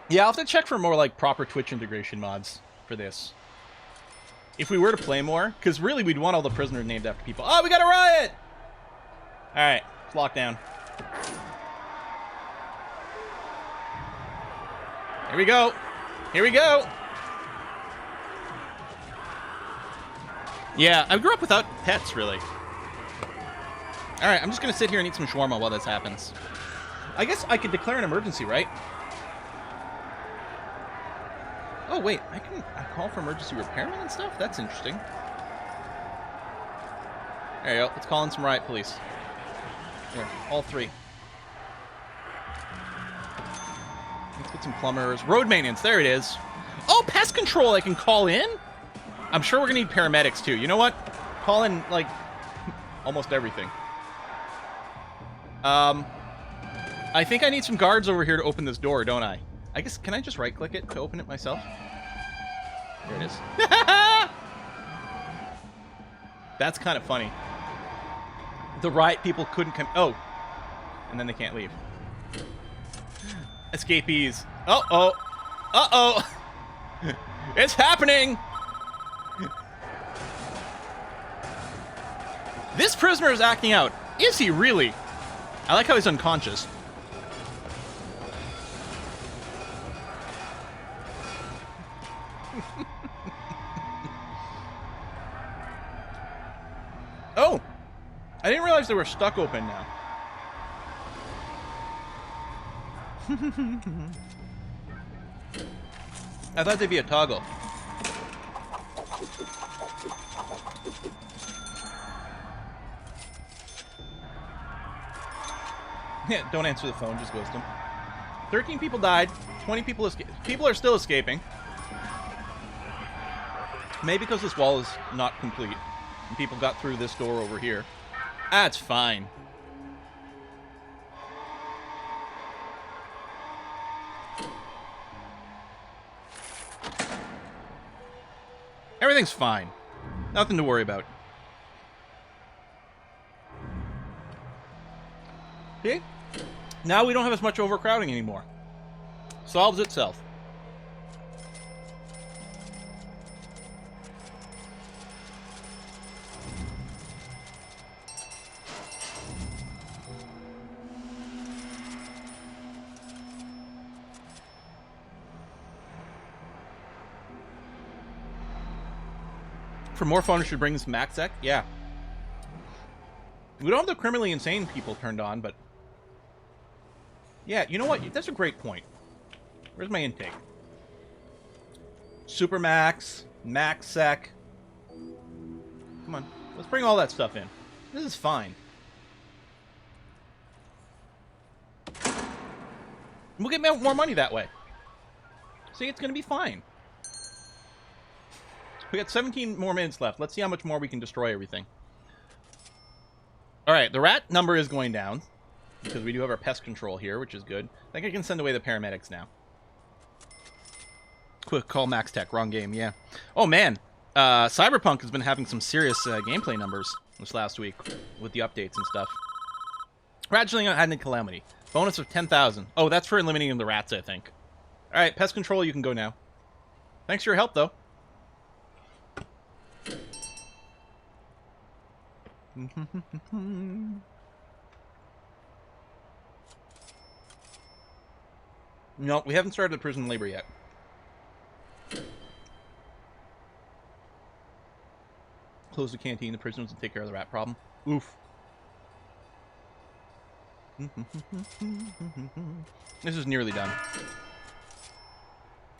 Yeah, I'll have to check for more, like, proper Twitch integration mods for this. If we were to play more, because really we'd want all the prisoners named after people. Oh, we got a riot! Alright, it's locked down. Here we go. Here we go. Yeah, I grew up without pets, really. Alright, I'm just going to sit here and eat some shawarma while this happens. I guess I could declare an emergency, right? Oh, wait, I can call for emergency repairmen and stuff? That's interesting. There you go. Let's call in some riot police. Here, all three. Let's get some plumbers. Road maintenance, there it is. Oh, pest control I can call in? I'm sure we're going to need paramedics, too. You know what? Call in, like, almost everything. I think I need some guards over here to open this door, don't I? I guess, can I just right-click it to open it myself? There it is. That's kind of funny. The riot people couldn't come... Oh. And then they can't leave. Escapees. Uh-oh. Uh-oh. It's happening! This prisoner is acting out. Is he really? I like how he's unconscious. Oh! I didn't realize they were stuck open now. I thought they'd be a toggle. Yeah, don't answer the phone, just wisdom. 13 people died, 20 people escaped. People are still escaping. Maybe because this wall is not complete. And people got through this door over here. That's fine. Everything's fine. Nothing to worry about. See? Now we don't have as much overcrowding anymore. Solves itself. For more fun, we should bring some MaxSec. Yeah. We don't have the criminally insane people turned on, but... Yeah, you know what? That's a great point. Where's my intake? Supermax, MaxSec. Come on. Let's bring all that stuff in. This is fine. We'll get more money that way. See, it's going to be fine. We got 17 more minutes left. Let's see how much more we can destroy everything. Alright, the rat number is going down. Because we do have our pest control here, which is good. I think I can send away the paramedics now. Quick call Max Tech. Wrong game, yeah. Oh, man. Cyberpunk has been having some serious gameplay numbers this last week with the updates and stuff. Ratcheting out Hadney Calamity. Bonus of 10,000. Oh, that's for eliminating the rats, I think. Alright, pest control, you can go now. Thanks for your help, though. No, we haven't started the prison labor yet. Close the canteen, the prisoners will take care of the rat problem. Oof. This is nearly done.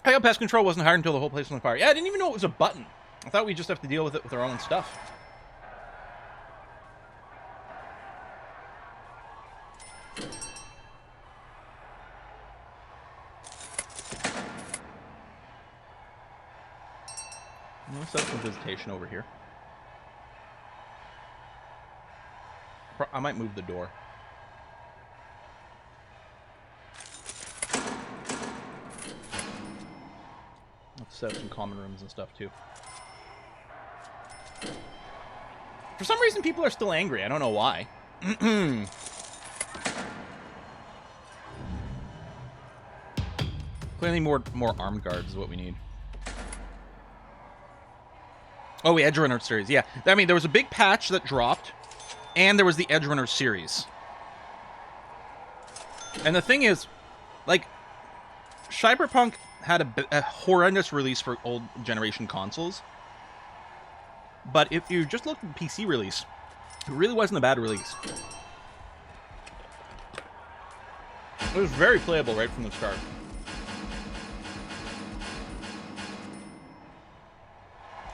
I got pest control wasn't hard until the whole place was on fire. Yeah, I didn't even know it was a button. I thought we just have to deal with it with our own stuff. Let's set up some visitation over here. I might move the door. set up some common rooms and stuff too. For some reason, people are still angry. I don't know why. Clearly, more armed guards is what we need. Oh, Edge Runner series. Yeah, I mean, there was a big patch that dropped, and there was the Edge Runner series. And the thing is, like, Cyberpunk had a horrendous release for old generation consoles. But if you just look at the PC release, it really wasn't a bad release. It was very playable right from the start.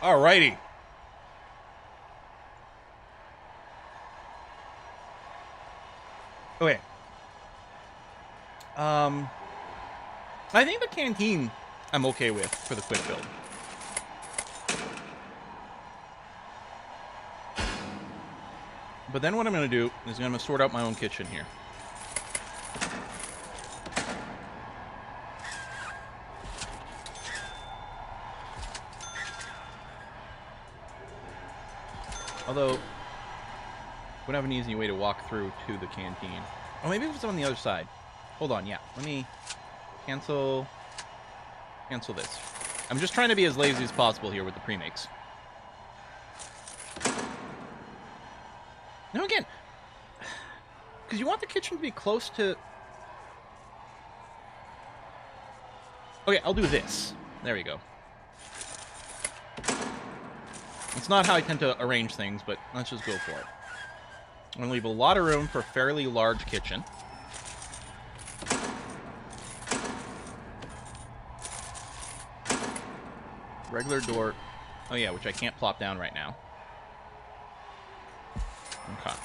Alrighty. Okay. I think the canteen I'm okay with for the quick build. But then what I'm going to do is I'm going to sort out my own kitchen here. Although, would have an easy way to walk through to the canteen. Oh, maybe it's on the other side. Hold on, yeah. Let me cancel this. I'm just trying to be as lazy as possible here with the pre-makes. Now again, because you want the kitchen to be close to... Okay, I'll do this. There we go. It's not how I tend to arrange things, but let's just go for it. I'm going to leave a lot of room for a fairly large kitchen. Regular door. Oh yeah, which I can't plop down right now. Okay.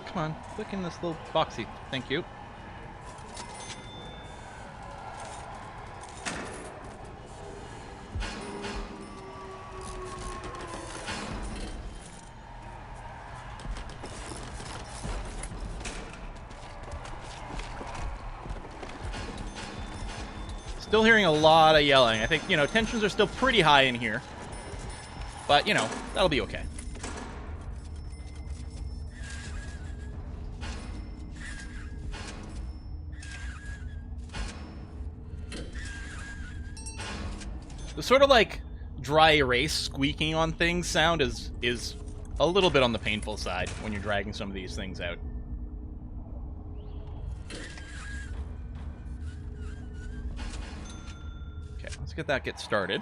Come on, click in this little boxy. Thank you. Still hearing a lot of yelling. I think, tensions are still pretty high in here. But, that'll be okay. The sort of like dry erase squeaking on things sound is a little bit on the painful side when you're dragging some of these things out. Okay, let's get started.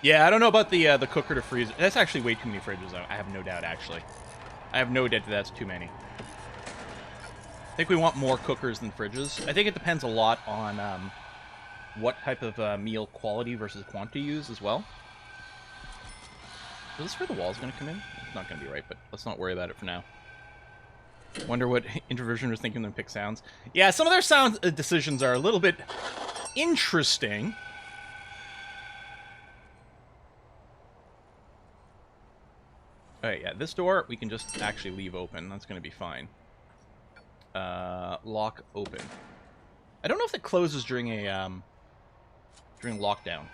Yeah, I don't know about the cooker to freeze. That's actually way too many fridges. I have no doubt, actually. I have no doubt that's too many. I think we want more cookers than fridges. I think it depends a lot on what type of meal quality versus quantity you use as well. Is this where the wall's going to come in? It's not going to be right, but let's not worry about it for now. Wonder what Introversion was thinking when they pick sounds. Yeah, some of their sound decisions are a little bit interesting. Alright, yeah, this door we can just actually leave open. That's going to be fine. Lock open. I don't know if it closes during a during lockdown.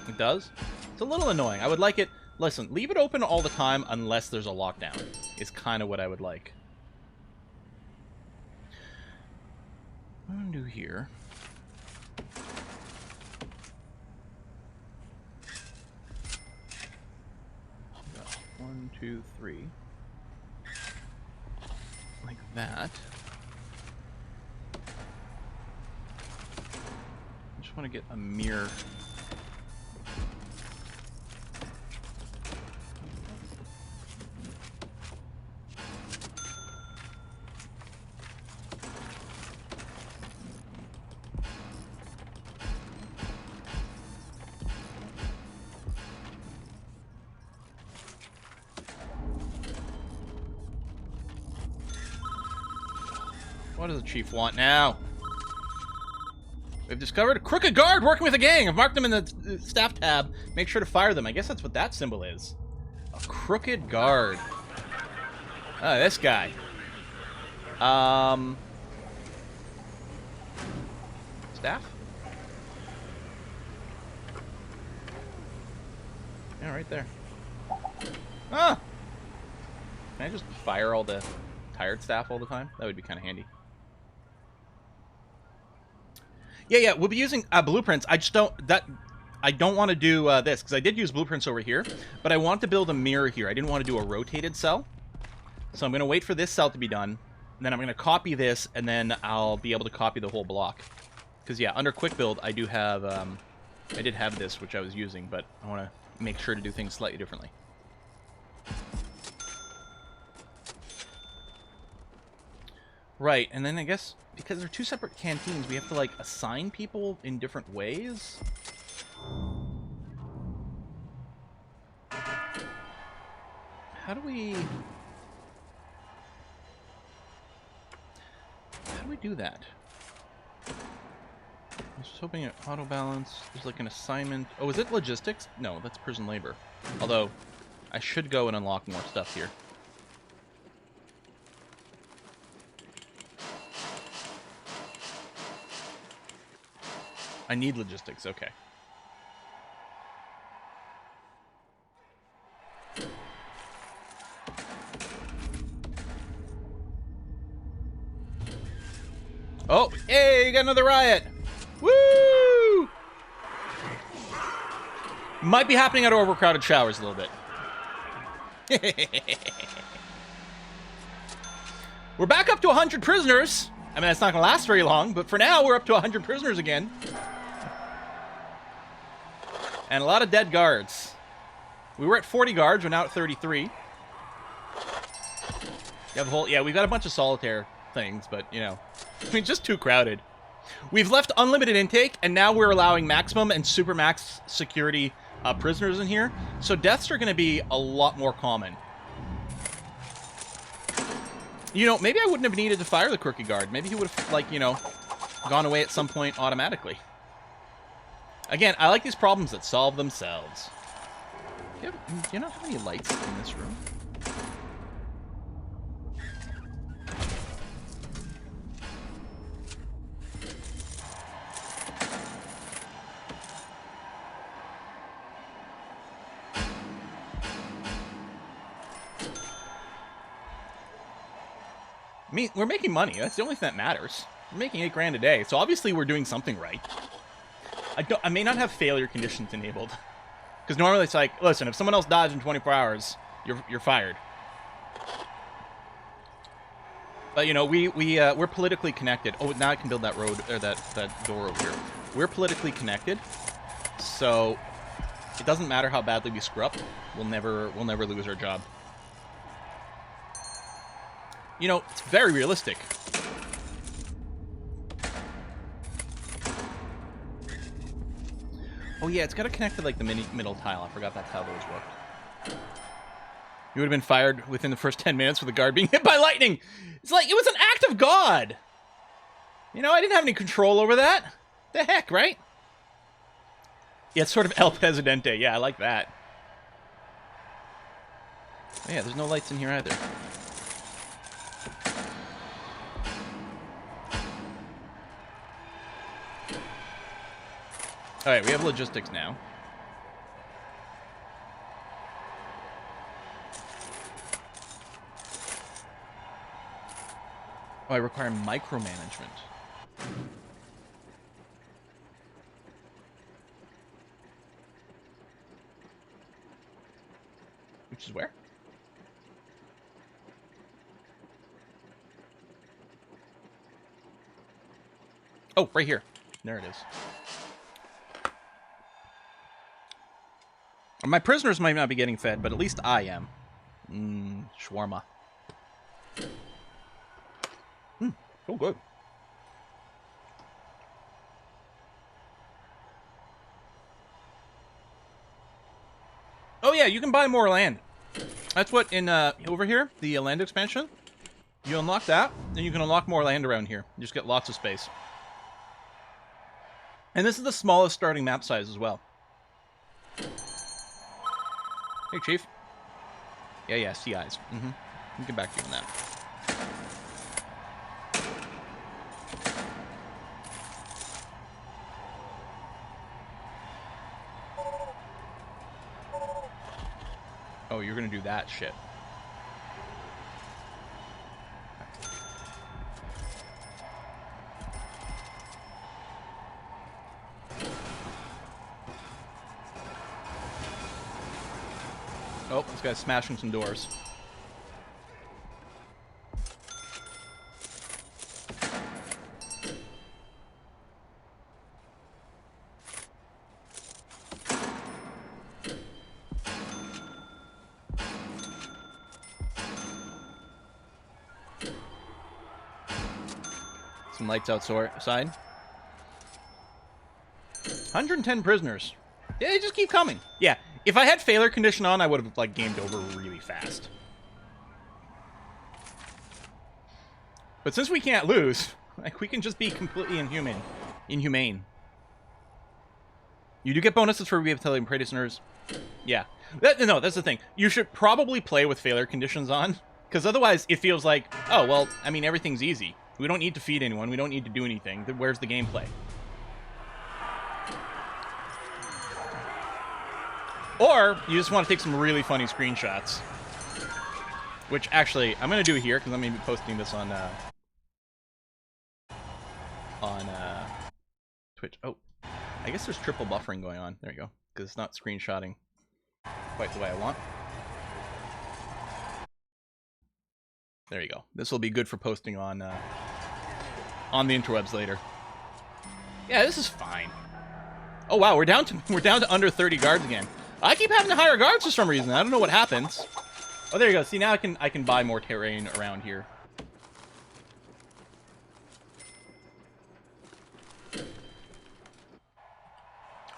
It does? It's a little annoying. I would like it... Listen, leave it open all the time unless there's a lockdown, is kind of what I would like. What I'm going to do here... 2, 3. Like that. I just want to get a mirror. What does the chief want now? We've discovered a crooked guard working with a gang. I've marked them in the staff tab. Make sure to fire them. I guess that's what that symbol is. A crooked guard. Oh, this guy. Staff? Yeah, right there. Ah! Can I just fire all the tired staff all the time? That would be kind of handy. Yeah, we'll be using blueprints. I don't want to do this, because I did use blueprints over here, but I want to build a mirror here. I didn't want to do a rotated cell. So I'm going to wait for this cell to be done, and then I'm going to copy this, and then I'll be able to copy the whole block. Because, yeah, under quick build, I do have, I did have this, which I was using, but I want to make sure to do things slightly differently. Right, and then I guess, because they're two separate canteens, we have to, like, assign people in different ways? How do we do that? I was just hoping it auto balance. There's like an assignment. Oh, is it logistics? No, that's prison labor. Although, I should go and unlock more stuff here. I need logistics, okay. Oh, hey, you got another riot! Woo! Might be happening at overcrowded showers a little bit. We're back up to 100 prisoners. I mean, it's not going to last very long, but for now, we're up to 100 prisoners again. And a lot of dead guards. We were at 40 guards, we're now at 33. You have a whole, yeah, we've got a bunch of solitaire things, but, you know, I mean, just too crowded. We've left unlimited intake, and now we're allowing maximum and super max security prisoners in here. So deaths are going to be a lot more common. You know, maybe I wouldn't have needed to fire the crooked guard. Maybe he would have, like, you know, gone away at some point automatically. Again, I like these problems that solve themselves. Do you not have any lights in this room? I mean, we're making money. That's the only thing that matters. We're making $8 grand a day, so obviously we're doing something right. I may not have failure conditions enabled, because normally it's like, listen, if someone else dies in 24 hours, you're fired. But you know, we're politically connected. Oh, now I can build that road or that door over here. We're politically connected, so it doesn't matter how badly we screw up. We'll never lose our job. You know, it's very realistic. Oh yeah, it's got to connect to like the middle tile. I forgot that's how those worked. You would have been fired within the first 10 minutes with the guard being hit by lightning. It's like, it was an act of God. You know, I didn't have any control over that. The heck, right? Yeah, it's sort of El Presidente. Yeah, I like that. Oh, yeah, there's no lights in here either. Alright, we have logistics now. Oh, I require micromanagement. Which is where? Oh, right here. There it is. My prisoners might not be getting fed, but at least I am. Shawarma. So good. Oh yeah, you can buy more land. That's what in over here, the land expansion. You unlock that, and you can unlock more land around here. You just get lots of space. And this is the smallest starting map size as well. Hey, Chief. Yeah, CIs. We'll get back to you on that. Oh, you're gonna do that shit. Oh, this guy's smashing some doors. Some lights outside. 110 prisoners. Yeah, they just keep coming. Yeah, if I had failure condition on, I would have like gamed over really fast. But since we can't lose, like we can just be completely inhumane. You do get bonuses for rehabilitating prisoners. Yeah, no, that's the thing. You should probably play with failure conditions on, because otherwise it feels like, oh well, I mean everything's easy. We don't need to feed anyone. We don't need to do anything. Where's the gameplay? Or you just want to take some really funny screenshots. Which, actually, I'm going to do here, because I'm going to be posting this on Twitch. Oh, I guess there's triple buffering going on. There you go. Because it's not screenshotting quite the way I want. There you go. This will be good for posting on the interwebs later. Yeah, this is fine. Oh wow, we're down to under 30 guards again. I keep having to hire guards for some reason. I don't know what happens. Oh, there you go. See, now I can buy more terrain around here.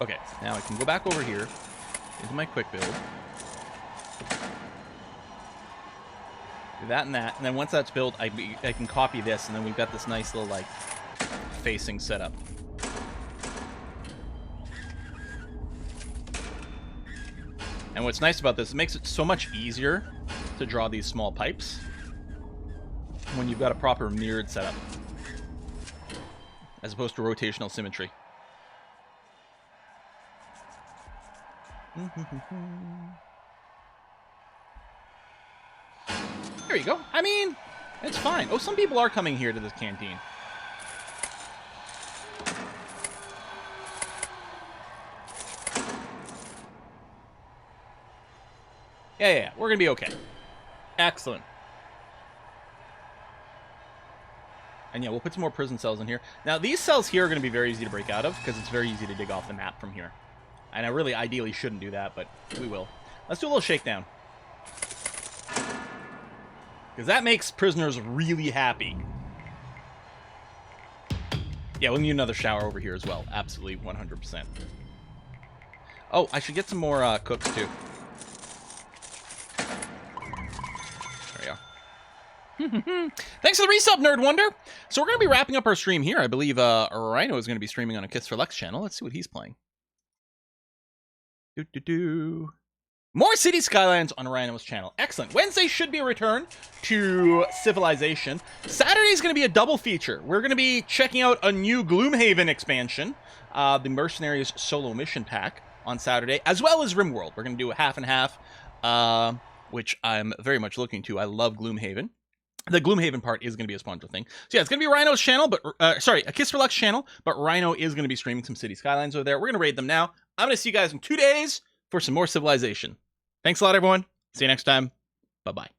Okay, now I can go back over here into my quick build. Do that, and then once that's built, I can copy this, and then we've got this nice little like facing setup. And what's nice about this, it makes it so much easier to draw these small pipes when you've got a proper mirrored setup, as opposed to rotational symmetry. There you go. I mean, it's fine. Oh, some people are coming here to this canteen. Yeah, we're gonna be okay. Excellent. And yeah, we'll put some more prison cells in here. Now, these cells here are gonna be very easy to break out of, because it's very easy to dig off the map from here. And I really ideally shouldn't do that, but we will. Let's do a little shakedown. Because that makes prisoners really happy. Yeah, we'll need another shower over here as well. Absolutely, 100%. Oh, I should get some more cooks, too. Thanks for the resub, Nerd Wonder. So we're going to be wrapping up our stream here. I believe Rhino is going to be streaming on a Kiss for Lux channel. Let's see what he's playing. More City Skylines on Rhino's channel. Excellent. Wednesday should be a return to Civilization. Saturday is going to be a double feature. We're going to be checking out a new Gloomhaven expansion, the Mercenaries Solo Mission Pack on Saturday, as well as RimWorld. We're going to do a half and half, which I'm very much looking to. I love Gloomhaven. The Gloomhaven part is going to be a sponsor thing. So yeah, it's going to be Rhino's channel, but sorry, a Kiss for Lux channel, but Rhino is going to be streaming some City Skylines over there. We're going to raid them now. I'm going to see you guys in 2 days for some more Civilization. Thanks a lot, everyone. See you next time. Bye-bye.